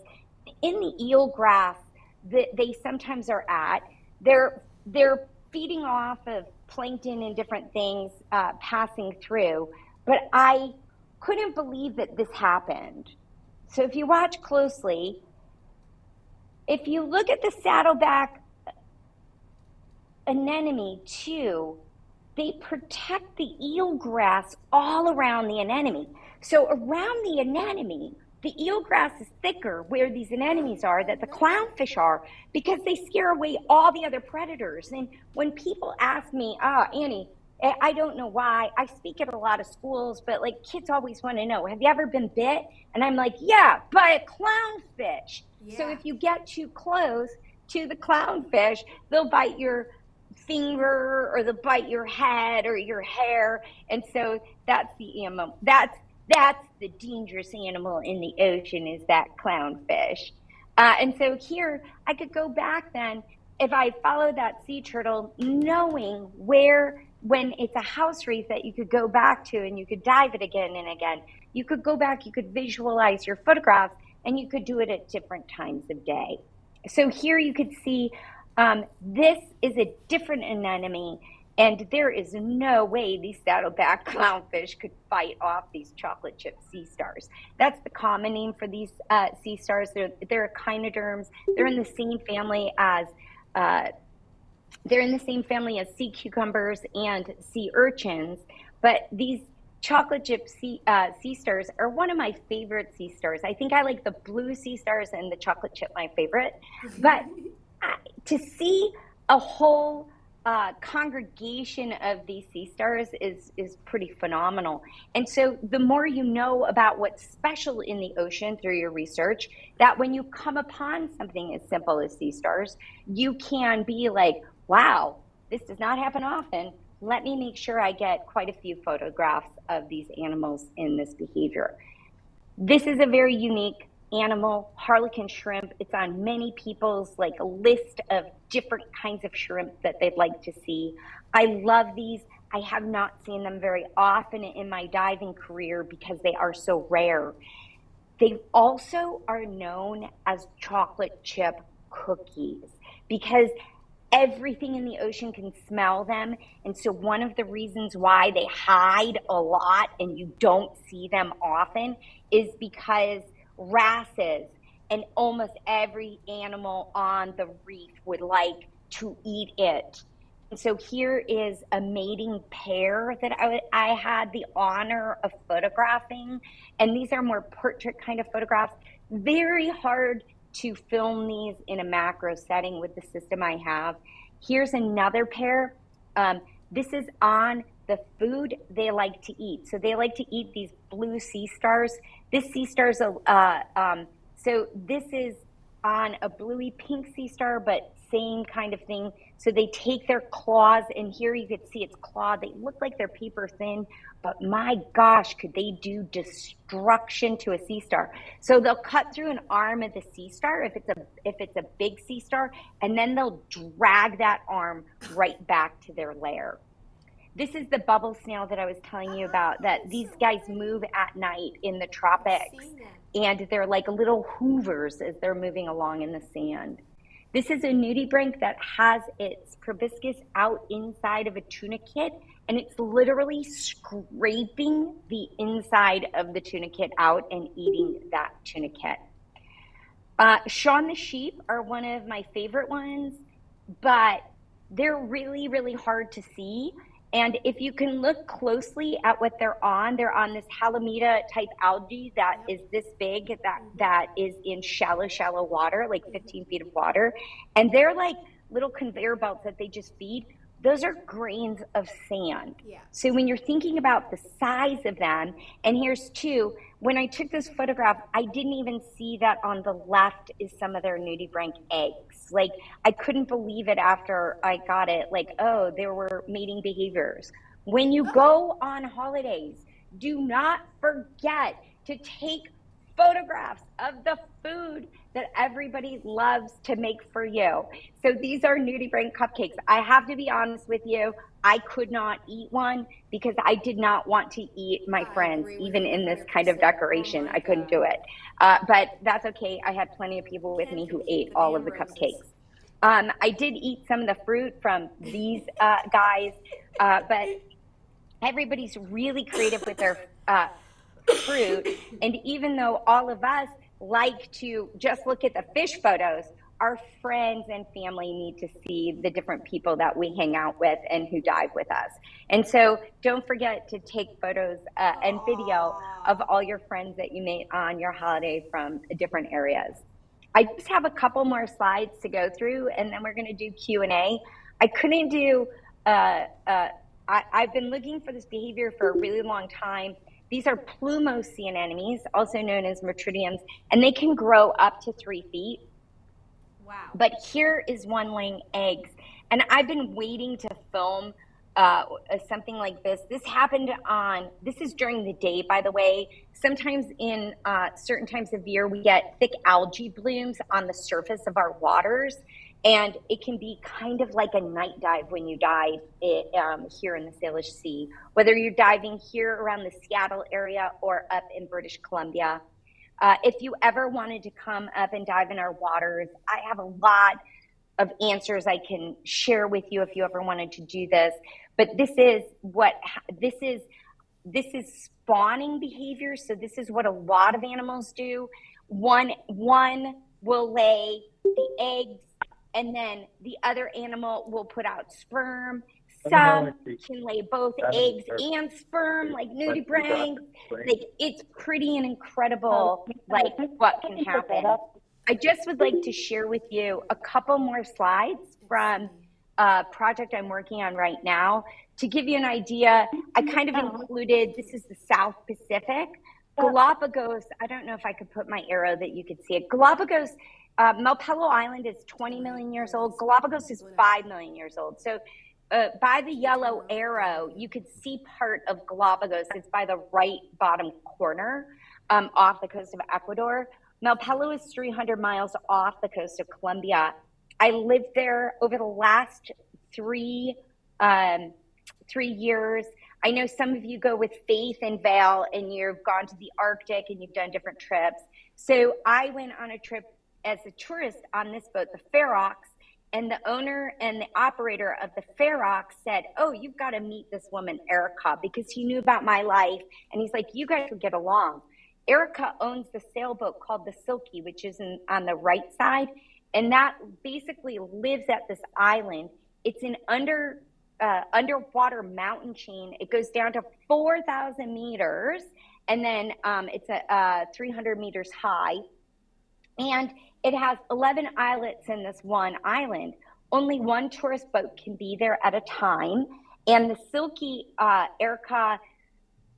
in the eelgrass that they sometimes are at. They're feeding off of plankton and different things passing through, but I couldn't believe that this happened. So if you watch closely, if you look at the saddleback anemone too, they protect the eelgrass all around the anemone. So around the anemone, the eelgrass is thicker where these anemones are, that the clownfish are, because they scare away all the other predators. And when people ask me, Annie, I don't know why, I speak at a lot of schools, but like kids always want to know, have you ever been bit? And I'm like, yeah, by a clownfish. Yeah. So if you get too close to the clownfish, they'll bite your finger or they'll bite your head or your hair. And so that's the animal. That's the dangerous animal in the ocean, is that clownfish. And so here I could go back then, if I followed that sea turtle, knowing where, when it's a house reef that you could go back to and you could dive it again and again, you could go back, you could visualize your photographs, and you could do it at different times of day. So here you could see this is a different anemone, and there is no way these saddleback clownfish could fight off these chocolate chip sea stars. That's the common name for these sea stars. They're echinoderms. They're in the same family as sea cucumbers and sea urchins. But these chocolate chip sea stars are one of my favorite sea stars. I think I like the blue sea stars and the chocolate chip my favorite. But to see a whole congregation of these sea stars is pretty phenomenal. And so the more you know about what's special in the ocean through your research, that when you come upon something as simple as sea stars, you can be like, wow, this does not happen often. Let me make sure I get quite a few photographs of these animals in this behavior. This is a very unique animal, harlequin shrimp. It's on many people's list of different kinds of shrimp that they'd like to see. I love these. I have not seen them very often in my diving career because they are so rare. They also are known as chocolate chip cookies because everything in the ocean can smell them. And so one of the reasons why they hide a lot and you don't see them often is because wrasses and almost every animal on the reef would like to eat it. And so here is a mating pair that I had the honor of photographing. And these are more portrait kind of photographs. Very hard to film these in a macro setting with the system I have. Here's another pair. This is on the food they like to eat. So they like to eat these blue sea stars. This sea stars, so this is on a bluey pink sea star, but same kind of thing. So they take their claws, and here you could see its claw. They look like they're paper thin, but my gosh, could they do destruction to a sea star? So they'll cut through an arm of the sea star if it's a big sea star, and then they'll drag that arm right back to their lair. This is the bubble snail that I was telling you about, that these guys move at night in the tropics, and they're like little hoovers as they're moving along in the sand. This is a nudibranch that has its proboscis out inside of a tunicate, and it's literally scraping the inside of the tunicate out and eating that tunicate. Shaun the sheep are one of my favorite ones, but they're really, really hard to see. And if you can look closely at what they're on this Halimeda type algae that is this big, that is in shallow water, like 15 feet of water. And they're like little conveyor belts that they just feed. Those are grains of sand. Yeah. So when you're thinking about the size of them, and here's two, when I took this photograph, I didn't even see that on the left is some of their nudibranch eggs. Like, I couldn't believe it after I got it. Like, oh, there were mating behaviors. When you go on holidays, do not forget to take photographs of the food that everybody loves to make for you. So these are nudibranch cupcakes. I have to be honest with you. I could not eat one because I did not want to eat my friends, even in this kind of decoration. I couldn't do it. But that's okay. I had plenty of people with me who ate all of the cupcakes. I did eat some of the fruit from these guys, but everybody's really creative with their fruit. And even though all of us like to just look at the fish photos, our friends and family need to see the different people that we hang out with and who dive with us. And so don't forget to take photos and video of all your friends that you made on your holiday from different areas. I just have a couple more slides to go through, and then we're going to do Q&A. I couldn't do, I've been looking for this behavior for a really long time. These are plumose sea anemones, also known as metridiums, and they can grow up to 3 feet. Wow. But here is one laying eggs. And I've been waiting to film something like this. This is during the day, by the way. Sometimes in certain times of year, we get thick algae blooms on the surface of our waters. And it can be kind of like a night dive when you dive here in the Salish Sea, whether you're diving here around the Seattle area or up in British Columbia. If you ever wanted to come up and dive in our waters, I have a lot of answers I can share with you if you ever wanted to do this. But this is spawning behavior. So this is what a lot of animals do. One will lay the eggs, and then the other animal will put out sperm. Some can lay both eggs and sperm, like nudibranchs. Like, it's pretty and incredible, like, what can happen. I just would like to share with you a couple more slides from a project I'm working on right now. To give you an idea, I kind of included, this is the South Pacific. Galapagos, I don't know if I could put my arrow that you could see it. Galapagos, Malpelo Island is 20 million years old. Galapagos is 5 million years old. So by the yellow arrow, you could see part of Galapagos. It's by the right bottom corner off the coast of Ecuador. Malpelo is 300 miles off the coast of Colombia. I lived there over the last 3 years. I know some of you go with Faith and Val, and you've gone to the Arctic and you've done different trips. So I went on a trip as a tourist on this boat, the Ferox, and the owner and the operator of the Ferox said, oh, you've got to meet this woman, Erica, because he knew about my life. And he's like, you guys would get along. Erica owns the sailboat called the Silky, which is on the right side. And that basically lives at this island. It's an underwater mountain chain. It goes down to 4,000 meters. And then it's 300 meters high. And it has 11 islets in this one island. Only one tourist boat can be there at a time. And the Silky, Erica,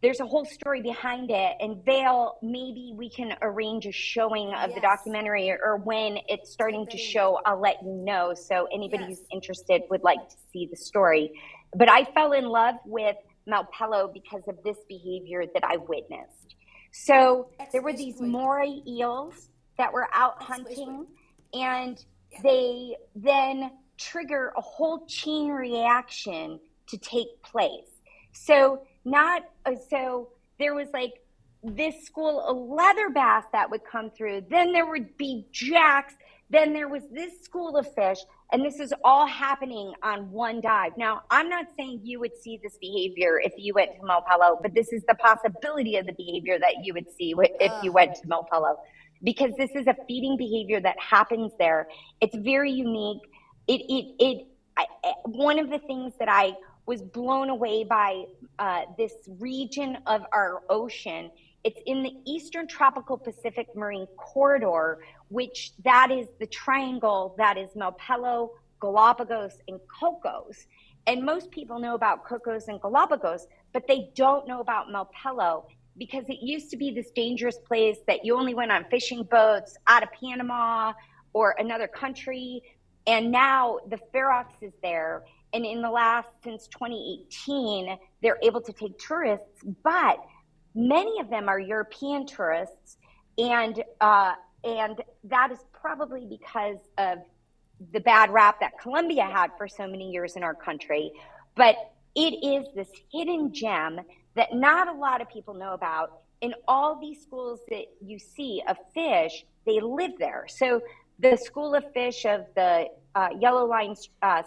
there's a whole story behind it. And Vale, maybe we can arrange a showing of the documentary, or when it's starting to show, I'll let you know. So anybody who's interested would like to see the story. But I fell in love with Malpelo because of this behavior that I witnessed. So there were these moray eels that were out hunting, and they then trigger a whole chain reaction to take place. So there was like this school of leather bass that would come through. Then there would be jacks. Then there was this school of fish. And this is all happening on one dive. Now, I'm not saying you would see this behavior if you went to Malpelo, but this is the possibility of the behavior that you would see if you went to Malpelo, because this is a feeding behavior that happens there. It's very unique. One of the things that I was blown away by this region of our ocean, it's in the Eastern Tropical Pacific Marine Corridor, which that is the triangle that is Malpelo, Galapagos, and Cocos. And most people know about Cocos and Galapagos, but they don't know about Malpelo, because it used to be this dangerous place that you only went on fishing boats out of Panama or another country. And now the Ferox is there. And in the last, since 2018, they're able to take tourists, but many of them are European tourists. And that is probably because of the bad rap that Colombia had for so many years in our country. But it is this hidden gem that not a lot of people know about. And all these schools that you see of fish, they live there. So the school of fish of the yellow line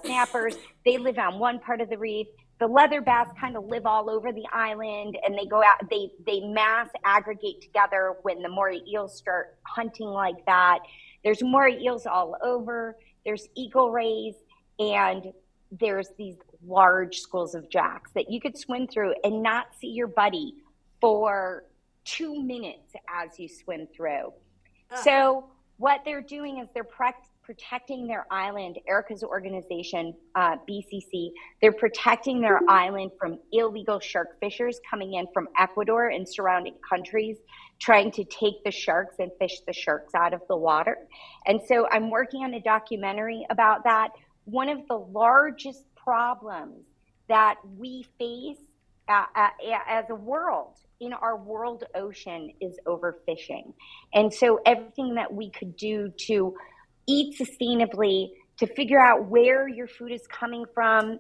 snappers, they live on one part of the reef. The leather bass kind of live all over the island, and they go out, they mass aggregate together when the moray eels start hunting like that. There's moray eels all over. There's eagle rays, and there's these large schools of jacks that you could swim through and not see your buddy for 2 minutes as you swim through. So what they're doing is they're protecting their island. Erica's organization, BCC, they're protecting their island from illegal shark fishers coming in from Ecuador and surrounding countries, trying to take the sharks and fish the sharks out of the water. And so I'm working on a documentary about that. One of the largest problems that we face as a world in our world ocean is overfishing. And so everything that we could do to eat sustainably, to figure out where your food is coming from.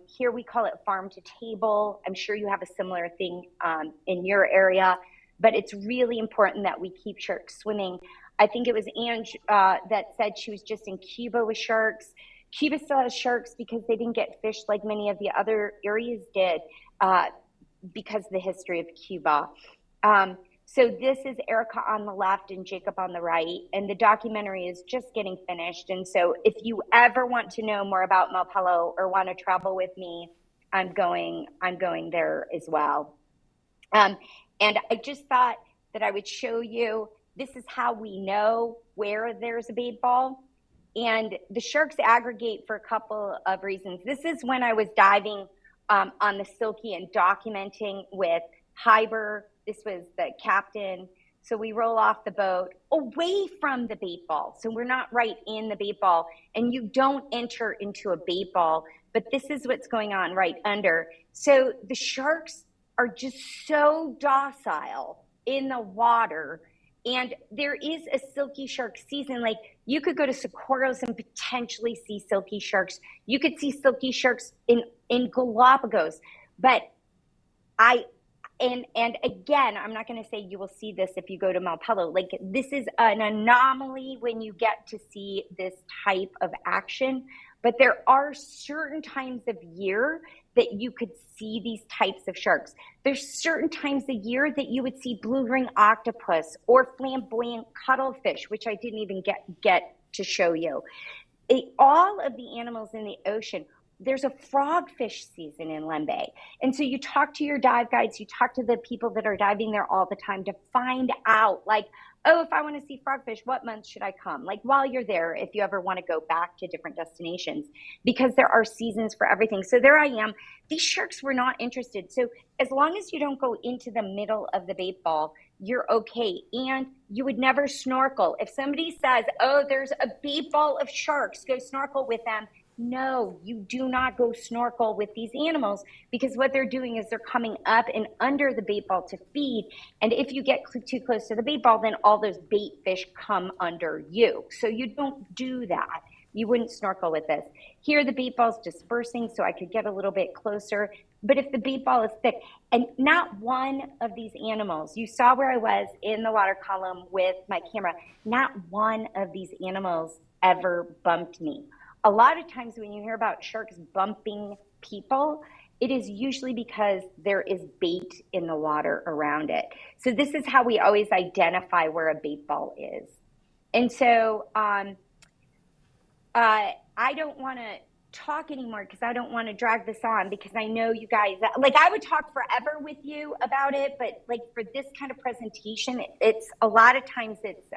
Here we call it farm to table. I'm sure you have a similar thing in your area, but it's really important that we keep sharks swimming. I think it was Ange that said she was just in Cuba with sharks. Cuba still has sharks because they didn't get fished like many of the other areas did because of the history of Cuba. So this is Erica on the left and Jacob on the right, and the documentary is just getting finished. And so if you ever want to know more about Malpelo or want to travel with me, I'm going there as well. And I just thought that I would show you, this is how we know where there's a bait ball. And the sharks aggregate for a couple of reasons. This is when I was diving on the Silky and documenting with Hyber. This was the captain. So we roll off the boat away from the bait ball. So we're not right in the bait ball, and you don't enter into a bait ball, but this is what's going on right under. So the sharks are just so docile in the water. And there is a silky shark season. Like, you could go to Socorros and potentially see silky sharks. You could see silky sharks in Galapagos. But and again, I'm not going to say you will see this if you go to Malpelo. Like, this is an anomaly when you get to see this type of action. But there are certain times of year that you could see these types of sharks. There's certain times of year that you would see blue ring octopus or flamboyant cuttlefish, which I didn't even get to show you. All of the animals in the ocean, there's a frogfish season in Lembe. And so you talk to your dive guides, you talk to the people that are diving there all the time to find out, like, oh, if I want to see frogfish, what month should I come? Like while you're there, if you ever want to go back to different destinations, because there are seasons for everything. So there I am. These sharks were not interested. So as long as you don't go into the middle of the bait ball, you're okay. And you would never snorkel. If somebody says, oh, there's a bait ball of sharks, go snorkel with them. No, you do not go snorkel with these animals, because what they're doing is they're coming up and under the bait ball to feed. And if you get too close to the bait ball, then all those bait fish come under you. So you don't do that. You wouldn't snorkel with this. Here, the bait ball's dispersing, so I could get a little bit closer. But if the bait ball is thick, and not one of these animals, you saw where I was in the water column with my camera, not one of these animals ever bumped me. A lot of times when you hear about sharks bumping people, it is usually because there is bait in the water around it. So this is how we always identify where a bait ball is. And so I don't want to talk anymore because I don't want to drag this on, because I know you guys, like I would talk forever with you about it, but like for this kind of presentation, it's a lot of times it's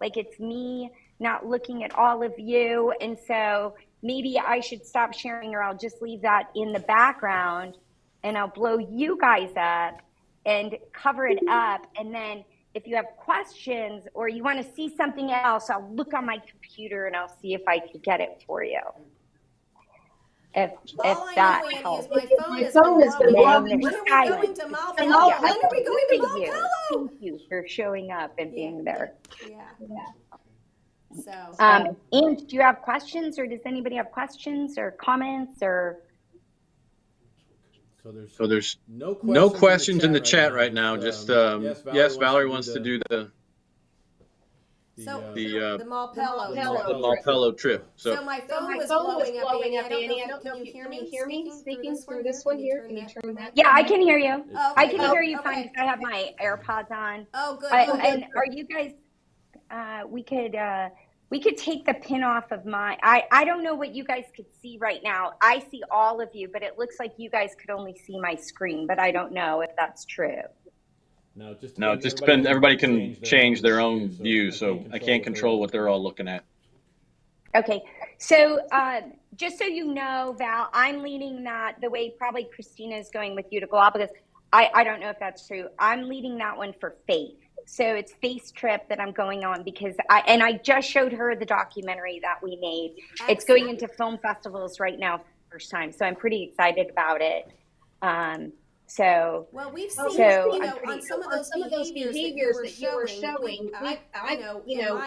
like it's me not looking at all of you. And so maybe I should stop sharing, or I'll just leave that in the background and I'll blow you guys up and cover it up. And then if you have questions or you want to see something else, I'll look on my computer and I'll see if I can get it for you. If that helps. My phone has been blowing. When are we going to Malpelo? When are we going to Malpelo? Thank you for showing up and being there. Yeah. So, And do you have questions, or does anybody have questions or comments or? So there's no questions in the chat right now. Just yes, Valerie wants to do the Malpelo trip. So my phone was blowing up, Annie. I don't know if you can hear me speaking through this one here. Can you turn that? Yeah, I can hear you. Oh, I can hear you fine because I have my AirPods on. Oh, good. And are you guys? We could take the pin off of my. I don't know what you guys could see right now. I see all of you, but it looks like you guys could only see my screen. But I don't know if that's true. No, it just depends. Everybody can change their own view, so I can't control what they're all looking at. Okay, so just so you know, Val, I'm leading that the way probably Christina is going with you to Galapagos. I don't know if that's true. I'm leading that one for Faith. So it's Faith's trip that I'm going on because I just showed her the documentary that we made. Excellent. It's going into film festivals right now for the first time, so I'm pretty excited about it. Well, we've seen, on some of those behaviors that you were showing,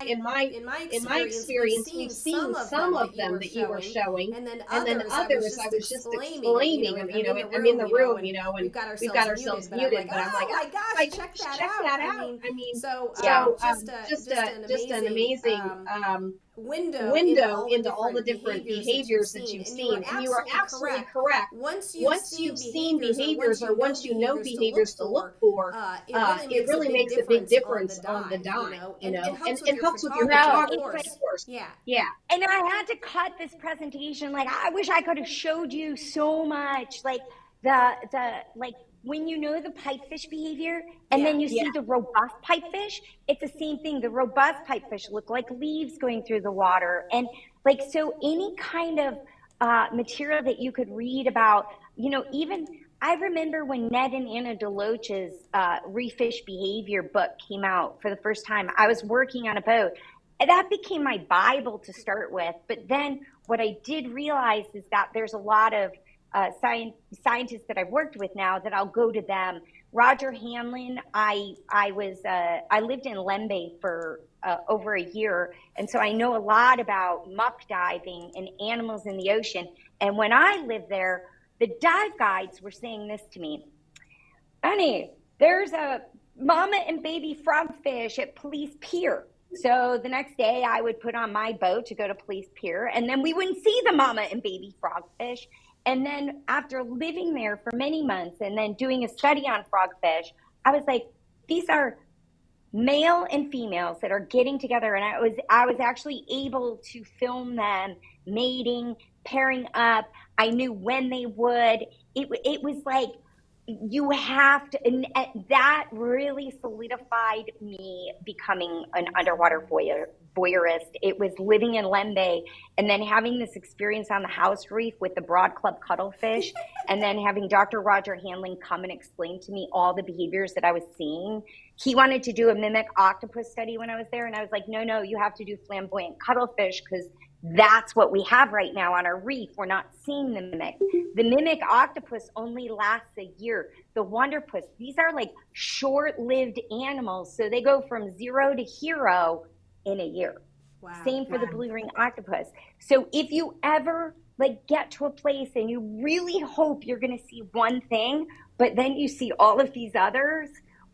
in my experience, we've seen some of them that you were showing, and then others I was just explaining, I'm in the room, and we've got ourselves muted, but I'm like, oh my gosh, check that out. I mean, just an amazing window into all the different behaviors that you've seen. And you are absolutely correct. Once you've seen behaviors, or once you know behaviors to look for, it really makes a big difference on the dime, and it helps with your photography, of course. Yeah. And I had to cut this presentation. Like, I wish I could have showed you so much, like when you know the pipefish behavior and then you see the robust pipefish, it's the same thing. The robust pipefish look like leaves going through the water. And like, so any kind of material that you could read about, even I remember when Ned and Anna DeLoach's Reef Fish Behavior book came out for the first time. I was working on a boat. And that became my Bible to start with. But then what I did realize is that there's a lot of scientists that I've worked with now that I'll go to them. Roger Hanlon, I lived in Lembe for over a year, and so I know a lot about muck diving and animals in the ocean. And when I lived there, the dive guides were saying this to me: Annie, there's a mama and baby frogfish at Police Pier. So the next day I would put on my boat to go to Police Pier, and then we wouldn't see the mama and baby frogfish. And then after living there for many months and then doing a study on frogfish, I was like, these are male and females that are getting together. And I was actually able to film them mating, pairing up. I knew when they would. It was like you have to, and that really solidified me becoming an underwater voyeurist. It was living in Lembe and then having this experience on the house reef with the broad club cuttlefish, and then having Dr. Roger Handling come and explain to me all the behaviors that I was seeing. He wanted to do a mimic octopus study when I was there, and I was like, no, you have to do flamboyant cuttlefish because that's what we have right now on our reef. We're not seeing the mimic. The mimic octopus only lasts a year. The wonderpuss, these are like short-lived animals. So they go from 0 to hero in a year. Wow. Same for the blue ring octopus. So if you ever like get to a place and you really hope you're going to see one thing, but then you see all of these others,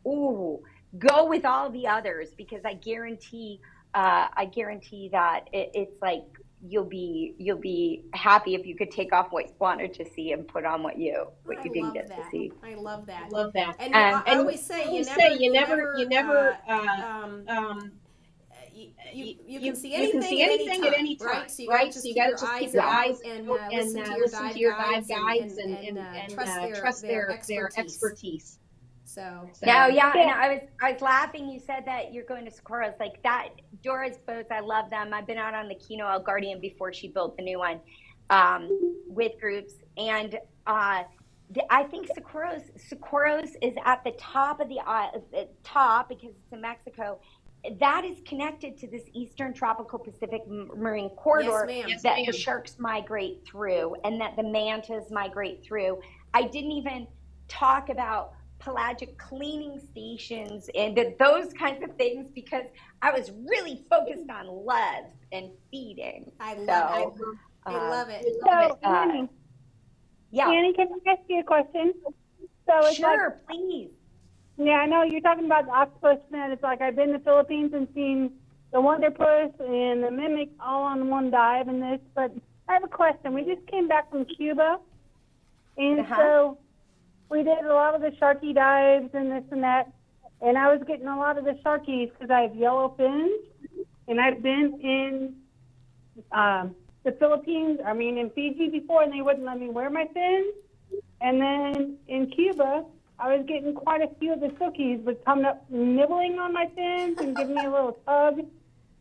ooh, go with all the others, because I guarantee that it's like you'll be happy if you could take off what you wanted to see and put on what you didn't get to see. I love that. I love that. And I always say you never you can see anything at any time, right? So you gotta just keep your eyes out and listen to your dive guides and trust their expertise. So no, yeah, and I was laughing. You said that you're going to Socorro's, like that. Dora's boats, I love them. I've been out on the Kino El Guardian before she built the new one, with groups, and I think Socorro's is at the top of the top because it's in Mexico. That is connected to this Eastern Tropical Pacific Marine Corridor that the sharks migrate through and that the mantas migrate through. I didn't even talk about pelagic cleaning stations and those kinds of things because I was really focused on love and feeding. I love it. So, Annie, yeah. Annie, can I ask you a question? So it's sure, please. Yeah, I know you're talking about the octopus, and it's like I've been to the Philippines and seen the wonderpuss and the mimic all on one dive and this, but I have a question. We just came back from Cuba, and so we did a lot of the sharky dives and this and that, and I was getting a lot of the sharkies because I have yellow fins, and I've been in the Philippines, in Fiji before, and they wouldn't let me wear my fins, and then in Cuba, I was getting quite a few of the silkies would come up nibbling on my fins and give me a little tug.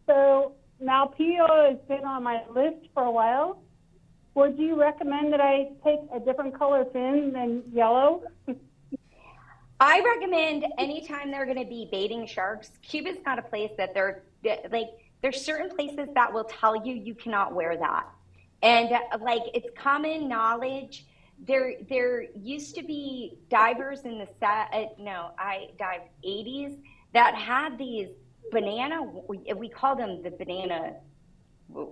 So now Pio has been on my list for a while. Would you recommend that I take a different color fin than yellow? I recommend anytime they're going to be baiting sharks. Cuba's not a place that there's certain places that will tell you cannot wear that. And it's common knowledge. There used to be divers in the I dived 80s that had these banana, we call them the banana,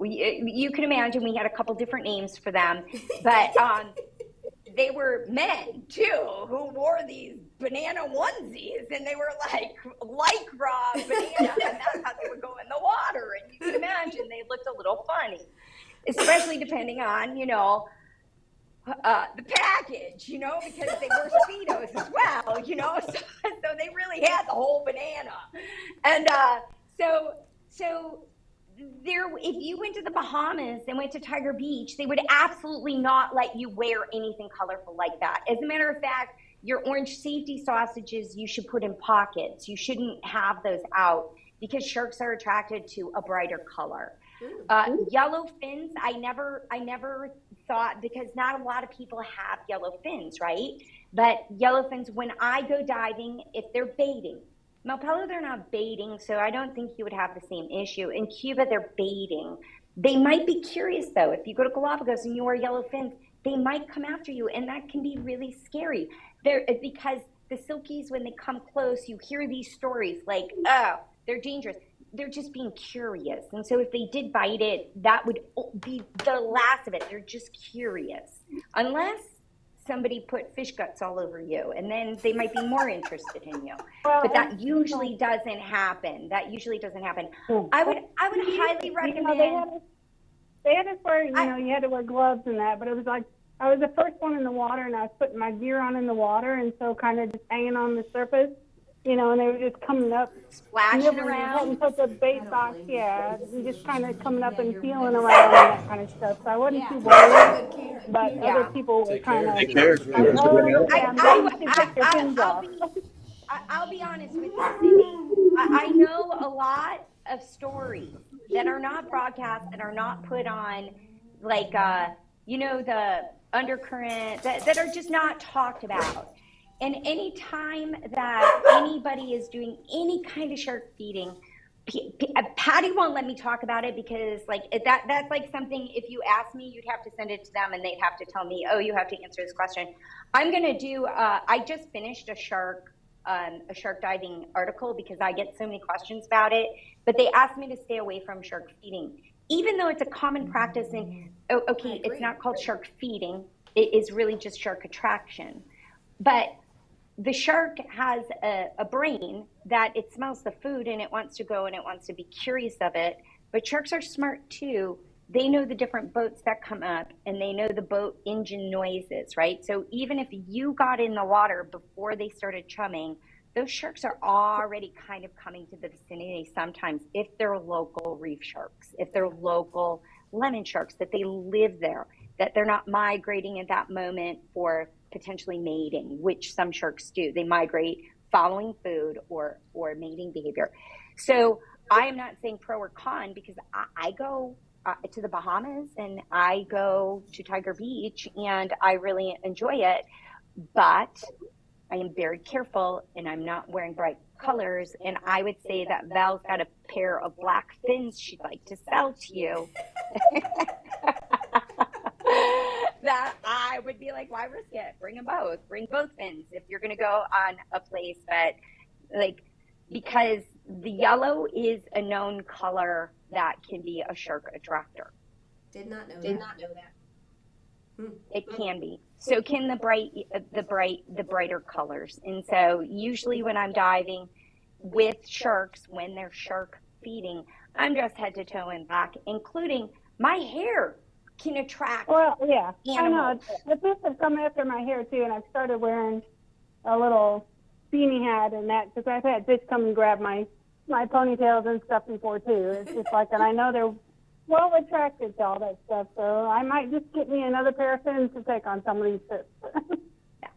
you can imagine we had a couple different names for them, but they were men too who wore these banana onesies, and they were like lycra banana, and that's how they would go in the water, and you can imagine they looked a little funny, especially depending on, the package, because they were Speedos as well, so they really had the whole banana. And so there, if you went to the Bahamas and went to Tiger Beach, they would absolutely not let you wear anything colorful like that. As a matter of fact, your orange safety sausages you should put in pockets. You shouldn't have those out because sharks are attracted to a brighter color. Yellow fins, I never thought, because not a lot of people have yellow fins, right? But yellow fins, when I go diving, if they're baiting, Malpelo, they're not baiting, so I don't think you would have the same issue. In Cuba, they're baiting. They might be curious, though. If you go to Galapagos and you wear yellow fins, they might come after you, and that can be really scary. Because the silkies, when they come close, you hear these stories like, oh, they're dangerous. They're just being curious. And so if they did bite it, that would be the last of it. They're just curious. Unless somebody put fish guts all over you, and then they might be more interested in you. But that usually doesn't happen. I would highly recommend. They had us wear, you had to wear gloves and that, but it was like, I was the first one in the water, and I was putting my gear on in the water, and so kind of just hanging on the surface. and they were just coming up, Splashing nibbling, around. hadn't put the bait box, and just kind of coming up and feeling around and that kind of stuff. So I wasn't too worried, but other people were kind of Take care. like, oh, okay, I'm ready to take your fins I'll off. I'll be honest with you, Cindy. I know a lot of stories that are not broadcast, that are not put on, like, the undercurrent, that are just not talked about. And any time that anybody is doing any kind of shark feeding, Patty won't let me talk about it because, like, that's like something, if you ask me, you'd have to send it to them and they'd have to tell me, oh, you have to answer this question. I'm going to do, I just finished a shark diving article because I get so many questions about it, but they asked me to stay away from shark feeding, even though it's a common practice. And okay, it's not called shark feeding. It is really just shark attraction. But the shark has a brain that it smells the food and it wants to go and it wants to be curious of it. But sharks are smart too. They know the different boats that come up and they know the boat engine noises, right? So even if you got in the water before they started chumming, those sharks are already kind of coming to the vicinity sometimes, if they're local reef sharks, if they're local lemon sharks, that they live there, that they're not migrating at that moment for potentially mating, which some sharks do. They migrate following food or mating behavior. So I am not saying pro or con, because I go to the Bahamas and I go to Tiger Beach and I really enjoy it, but I am very careful and I'm not wearing bright colors. And I would say that Val's got a pair of black fins she'd like to sell to you. That I would be like, why risk it? Bring them both. Bring both fins if you're going to go on a place. But like, because the yellow is a known color that can be a shark attractor. Did not know that. It can be. So can the brighter colors. And so usually when I'm diving with sharks, when they're shark feeding, I'm dressed head to toe in black, including my hair can attract Yeah, animals. I know. The fish have come after my hair too, and I've started wearing a little beanie hat and that, because I've had fish come and grab my ponytails and stuff before too. It's just like, and I know they're well attracted to all that stuff, so I might just get me another pair of fins to take on some of these trips.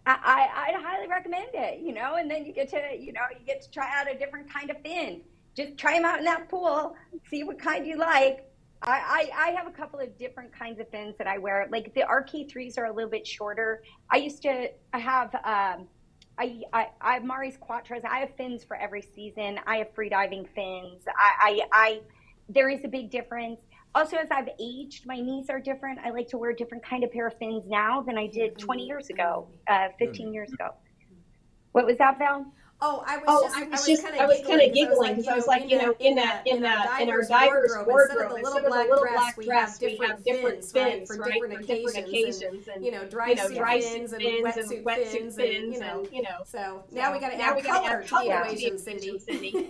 I'd highly recommend it, and then you get to try out a different kind of fin. Just try them out in that pool, see what kind you like. I have a couple of different kinds of fins that I wear. Like the RK3s are a little bit shorter. I have Mari's Quattros. I have fins for every season. I have freediving fins. There is a big difference. Also, as I've aged, my knees are different. I like to wear a different kind of pair of fins now than I did 20 years ago, 15 years ago. What was that, Val? Oh, I was kind of giggling because I was like, in our diver's wardrobe, instead of the little black dress, we have different fins, right, for different occasions, and dry suit fins and wetsuit fins, and so now we got to add color to the equation, Cindy.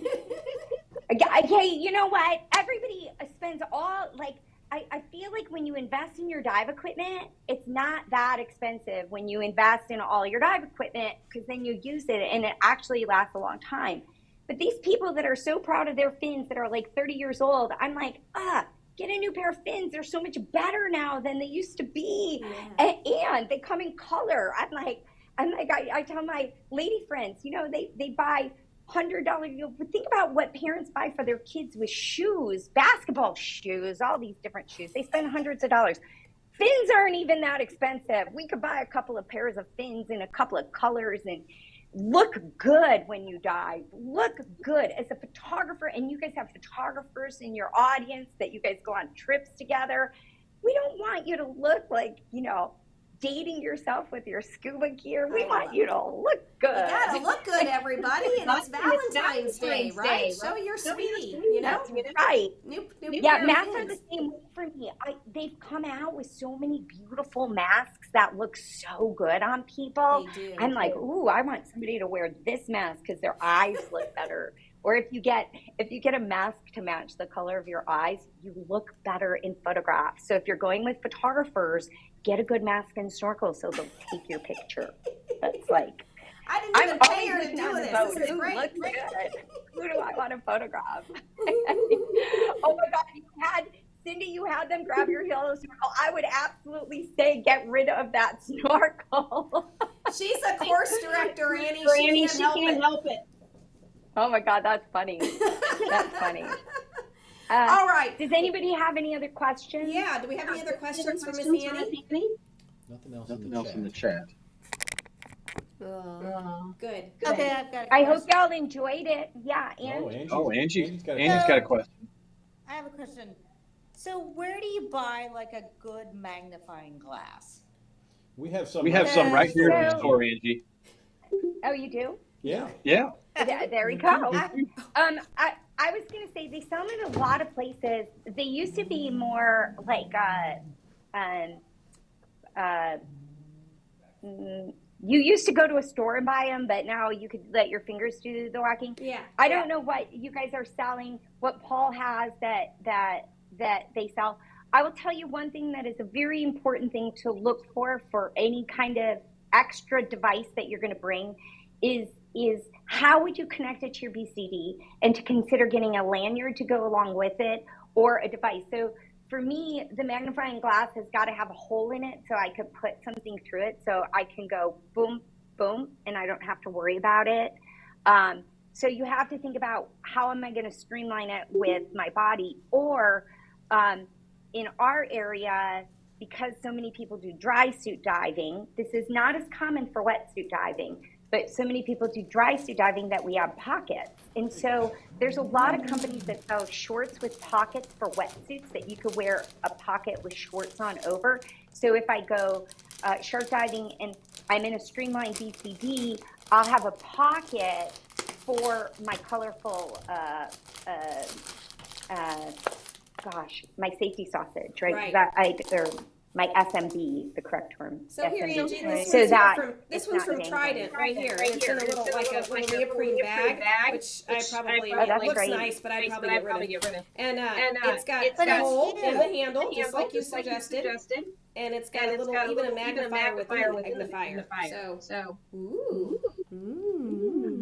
Okay, you know what? Everybody spends I feel like when you invest in your dive equipment, it's not that expensive when you invest in all your dive equipment, because then you use it and it actually lasts a long time. But these people that are so proud of their fins that are like 30 years old, I'm like, get a new pair of fins. They're so much better now than they used to be. Yeah. And they come in color. I tell my lady friends, they buy $100. Think about what parents buy for their kids with shoes, basketball shoes, all these different shoes. They spend hundreds of dollars. Fins aren't even that expensive. We could buy a couple of pairs of fins in a couple of colors and look good when you dive. Look good as a photographer, and you guys have photographers in your audience that you guys go on trips together. We don't want you to look like, dating yourself with your scuba gear. We want you to look good. You gotta look good, everybody, and it's Valentine's Day, right? Show your sweetie, Right. Masks are fins. the same way for me. They've come out with so many beautiful masks that look so good on people. They do. I'm like, ooh, I want somebody to wear this mask because their eyes look better. Or if you get a mask to match the color of your eyes, you look better in photographs. So if you're going with photographers, get a good mask and snorkel so they'll take your picture. That's like, I didn't even pay her to looking do on the this. boat. This is Who great. looks good? Who do I want to photograph? Oh my God, Cindy, you had them grab your yellow snorkel. I would absolutely say get rid of that snorkel. She's a course director, Annie. For She Annie, can't she help can't it. help it. Oh my God, that's funny. That's funny. All right. Does anybody have any other questions? Yeah. Do we have any other questions for Miss Questions for Annie? Annie? Nothing else in the chat. Good. Okay, I've got a I question. hope y'all enjoyed it. Yeah, and Angie's got a question. I have a question. So where do you buy like a good magnifying glass? We have some right here in the So- store, Angie. oh, you do? Yeah. Yeah. There we go. I was going to say they sell them in a lot of places. They used to be more like you used to go to a store and buy them, but now you could let your fingers do the walking. Yeah. I don't know what you guys are selling, what Paul has that they sell. I will tell you one thing that is a very important thing to look for any kind of extra device that you're going to bring is how would you connect it to your BCD, and to consider getting a lanyard to go along with it or a device. So for me, the magnifying glass has got to have a hole in it so I could put something through it so I can go boom, boom, and I don't have to worry about it. So you have to think about how am I going to streamline it with my body, or in our area, because so many people do dry suit diving, this is not as common for wetsuit diving, but so many people do dry suit diving that we have pockets. And so there's a lot of companies that sell shorts with pockets for wetsuits that you could wear a pocket with shorts on over. So if I go shark diving and I'm in a streamlined BCD, I'll have a pocket for my colorful, my safety sausage, right? Right. Or my SMB, the correct term. So here, SMB. Angie, this So one's that from it's one's not from dangling. Trident right here. It's in a little like a little neoprene bag, which I probably Oh, that's looks great. nice, but I'd probably get rid of. And it's got But a it's hole in the huge. handle, just like you suggested, and it's got a little even a magnifier within the magnifier. So, ooh.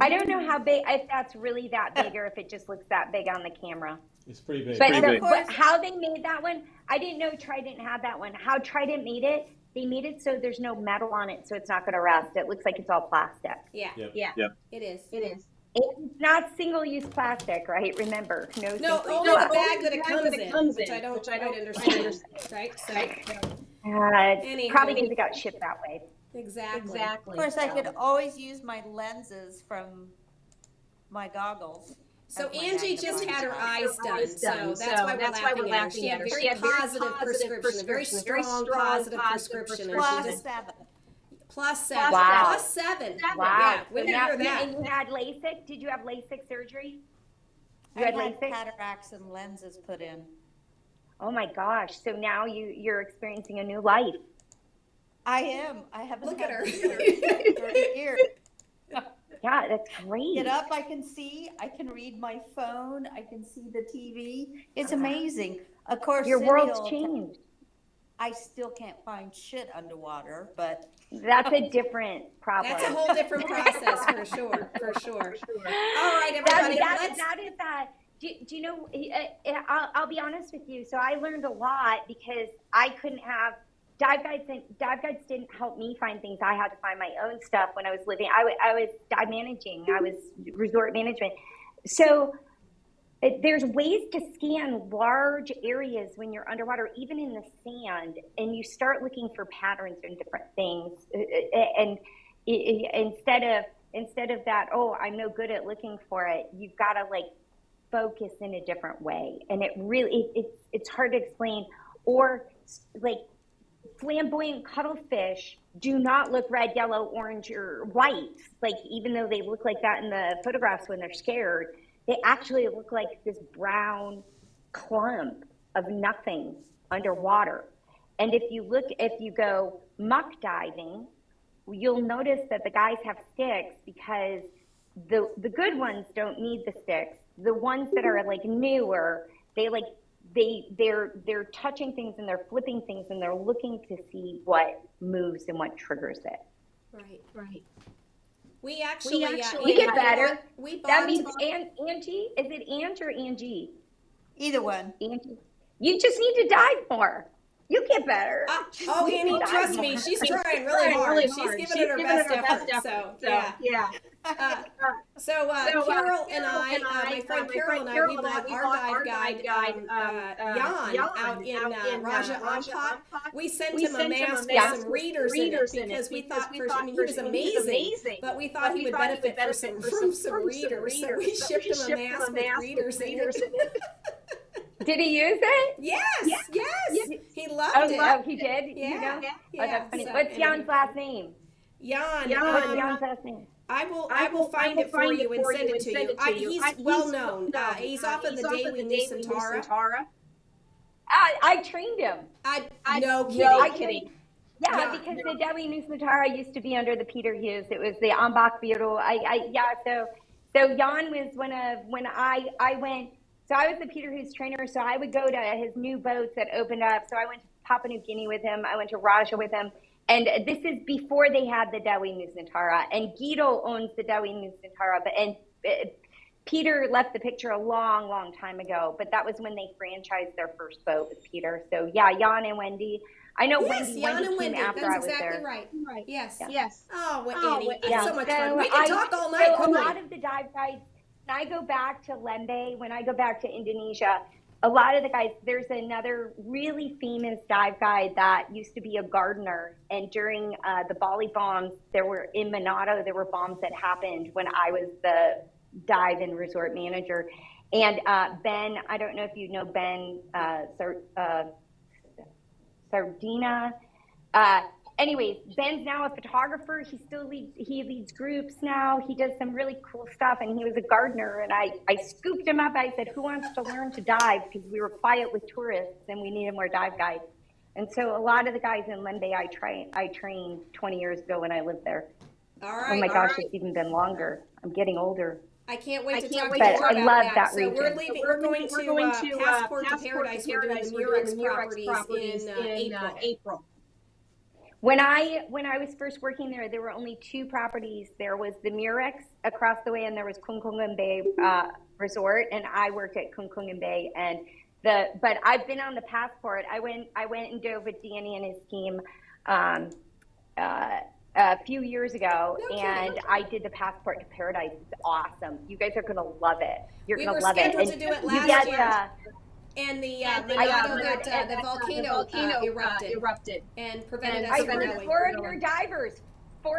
I don't know how big, if that's really that big, or if it just looks that big on the camera. It's pretty big. But how they made that one, I didn't know Trident had that one. How Trident made it, they made it so there's no metal on it, so it's not going to rust. It looks like it's all plastic. Yeah. Yep. Yep. It is. It's not single-use plastic, right? Remember, no No, single-use only the plastic. bag that it comes in, which I don't quite understand. Right? So, It's probably because it got shipped that way. exactly. Of course, I could always use my lenses from my goggles. So as my Angie just magnifying had her glass. eyes done, so that's why we're laughing at her. She had a very positive prescription, a very strong positive prescription. Plus And she just, 7. plus 7. Wow. Plus 7. Wow. Yeah, when did you Now- hear that? And you had LASIK? Did you have LASIK surgery? You I had had LASIK? cataracts and lenses put in. Oh my gosh. So now you're experiencing a new life. I am. I haven't Look had at her. this for 30 years. Yeah, that's great. Get up, I can see, I can read my phone, I can see the TV. It's amazing. Of course, Your Cindy world's will- changed. I still can't find shit underwater, but That's a different problem. That's a whole different process for sure. All right, everybody. That is that. Do you know? I'll be honest with you. So I learned a lot because I couldn't have dive guides didn't help me find things. I had to find my own stuff when I was living. I was dive managing. I was resort management. So there's ways to scan large areas when you're underwater, even in the sand, and you start looking for patterns in different things. And instead of that, oh, I'm no good at looking for it. You've got to like focus in a different way, and it really it's hard to explain. Or like flamboyant cuttlefish do not look red, yellow, orange, or white. Like even though they look like that in the photographs when they're scared, they actually look like this brown clump of nothing underwater. And if you go muck diving, you'll notice that the guys have sticks because the good ones don't need the sticks. The ones that are like newer, they're touching things and they're flipping things and they're looking to see what moves and what triggers it. Right. We actually, You get better. We bought. That means Angie. Is it Ange or Angie? Either one. Angie. You just need to dive more. You get better. Annie, trust me, she's trying really hard. She's giving it her best effort. So yeah. So Carol and I, my friend Carol and I, we bought our dive guide, Jan, out in Raja Ampat. We sent him a mask with some readers in it because we thought, he was amazing, but we thought he would benefit from some readers. So we shipped him a mask with readers in it. Did he use it? Yes. He loved it. Oh, he did? Yeah. You know? Yeah. Oh, that's funny. What's Jan's last name? Jan. What's Jan's last name? I will find it for you and send it to you. He's well known. He's off of the Daily Nusantara. I trained him. No kidding. Kidding. Yeah, because the Dewi Nusantara used to be under the Peter Hughes. It was the Ambach Bureau. So Jan was when I went. So I was the Peter Hughes trainer, so I would go to his new boats that opened up. So I went to Papua New Guinea with him. I went to Raja with him. And this is before they had the Dewi Nusantara. And Guido owns the Dewi Nusantara. Peter left the picture a long, long time ago. But that was when they franchised their first boat with Peter. So yeah, Jan and Wendy. I know Wendy came after I was there. Right. Yes. Oh, Annie, it's so much fun. We can talk all night. So a lot of the dive guides, when I go back to Lembe, when I go back to Indonesia, a lot of the guys, there's another really famous dive guide that used to be a gardener. And during the Bali bombs, in Manado, there were bombs that happened when I was the dive and resort manager. And Ben, I don't know if you know Ben Sardina. Anyways, Ben's now a photographer. He leads groups now. He does some really cool stuff, and he was a gardener. And I scooped him up. I said, "Who wants to learn to dive?" Because we were quiet with tourists, and we needed more dive guides. And so a lot of the guys in Lembe I trained 20 years ago when I lived there. All right. Oh my gosh, it's even been longer. I'm getting older. I can't wait to talk but more I about love that. that So region. we're going to Passport to Paradise. We're doing the Murex properties in April. When I was first working there, there were only two properties. There was the Murex across the way, and there was Kungkungan Bay Resort, and I worked at Kungkungan Bay. But I've been on the Passport. I went and dove with Danny and his team a few years ago, and I did the Passport to Paradise. It's awesome. You guys are gonna love it. You're gonna love it. We were scheduled to do it last year. And the volcano erupted and prevented us from going. Four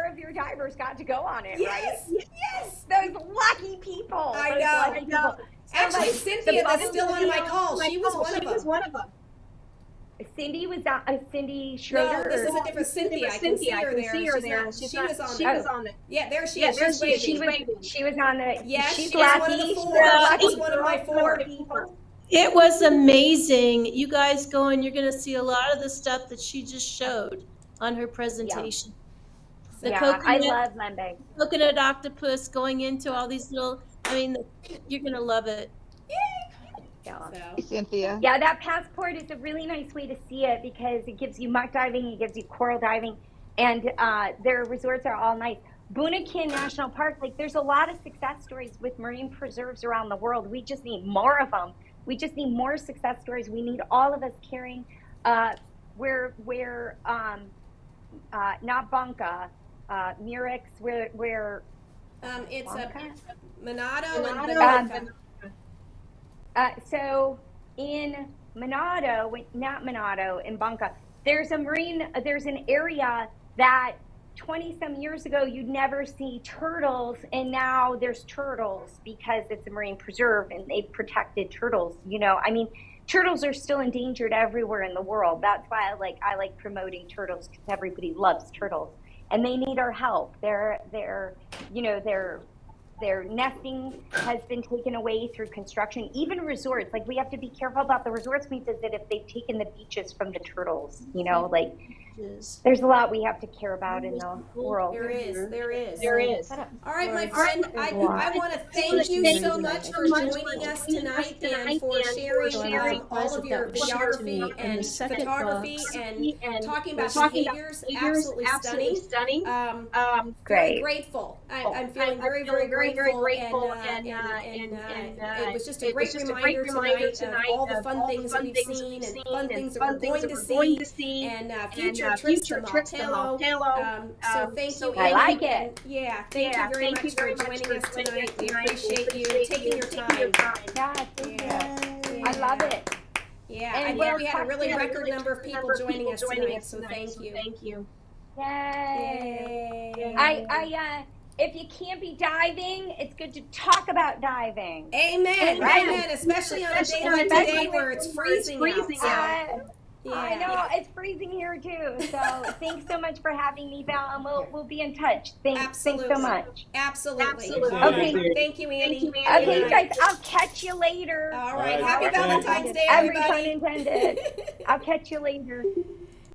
of your divers got to go on it, right? Yes. Those lucky people. I know. Actually, Cynthia, that's still on my call. She was one of them. Cindy was Cindy Schroeder. No, this is a different Cynthia. I can see her there. She was on it. Yeah, there she is. She was on the. Yes, she's she's lucky. one of the four. She's one of my four people. It was amazing. You guys go and you're going to see a lot of the stuff that she just showed on her presentation. I love Lembe. Coconut octopus going into all these little, you're going to love it. Cynthia. Yeah, that Passport is a really nice way to see it because it gives you muck diving, it gives you coral diving, and their resorts are all nice. Bunakin National Park, there's a lot of success stories with marine preserves around the world. We just need more of them. We just need more success stories. We need all of us caring. Not Banca, Murex, where it's Banca? Manado and so in Manado, not Manado, in Banca, there's an area that 20 some years ago you'd never see turtles, and now there's turtles because it's a marine preserve and they've protected turtles. Turtles are still endangered everywhere in the world. That's why I like promoting turtles, because everybody loves turtles and they need our help. Their nesting has been taken away through construction. Even resorts, we have to be careful about the resorts we visit if they've taken the beaches from the turtles, There's a lot we have to care about in the world. There is. There is. All right, my friend, I want to thank you so much for joining us tonight and for sharing all of your videography and photography and talking about behaviors. Absolutely stunning. Very grateful. I'm feeling very, very grateful, and it was just a great reminder tonight of all the fun things we've seen and fun things that we're going to see and future trips to Maltelo. So thank you, Annie. I like it. Yeah, thank you very much for joining us tonight. We appreciate you taking your time. I love it. Yeah, I think we had a really record number of people joining us tonight, so thank you. Yay. If you can't be diving, it's good to talk about diving. Amen. Right? Amen. Especially on a day like today where it's freezing out. Yeah. I know, it's freezing here too. So thanks so much for having me, Val, and we'll be in touch. Thanks so much. Absolutely. Okay. Thank you, Annie. Okay, guys, I'll catch you later. All right. Happy Valentine's Day, Every everybody. pun intended. I'll catch you later.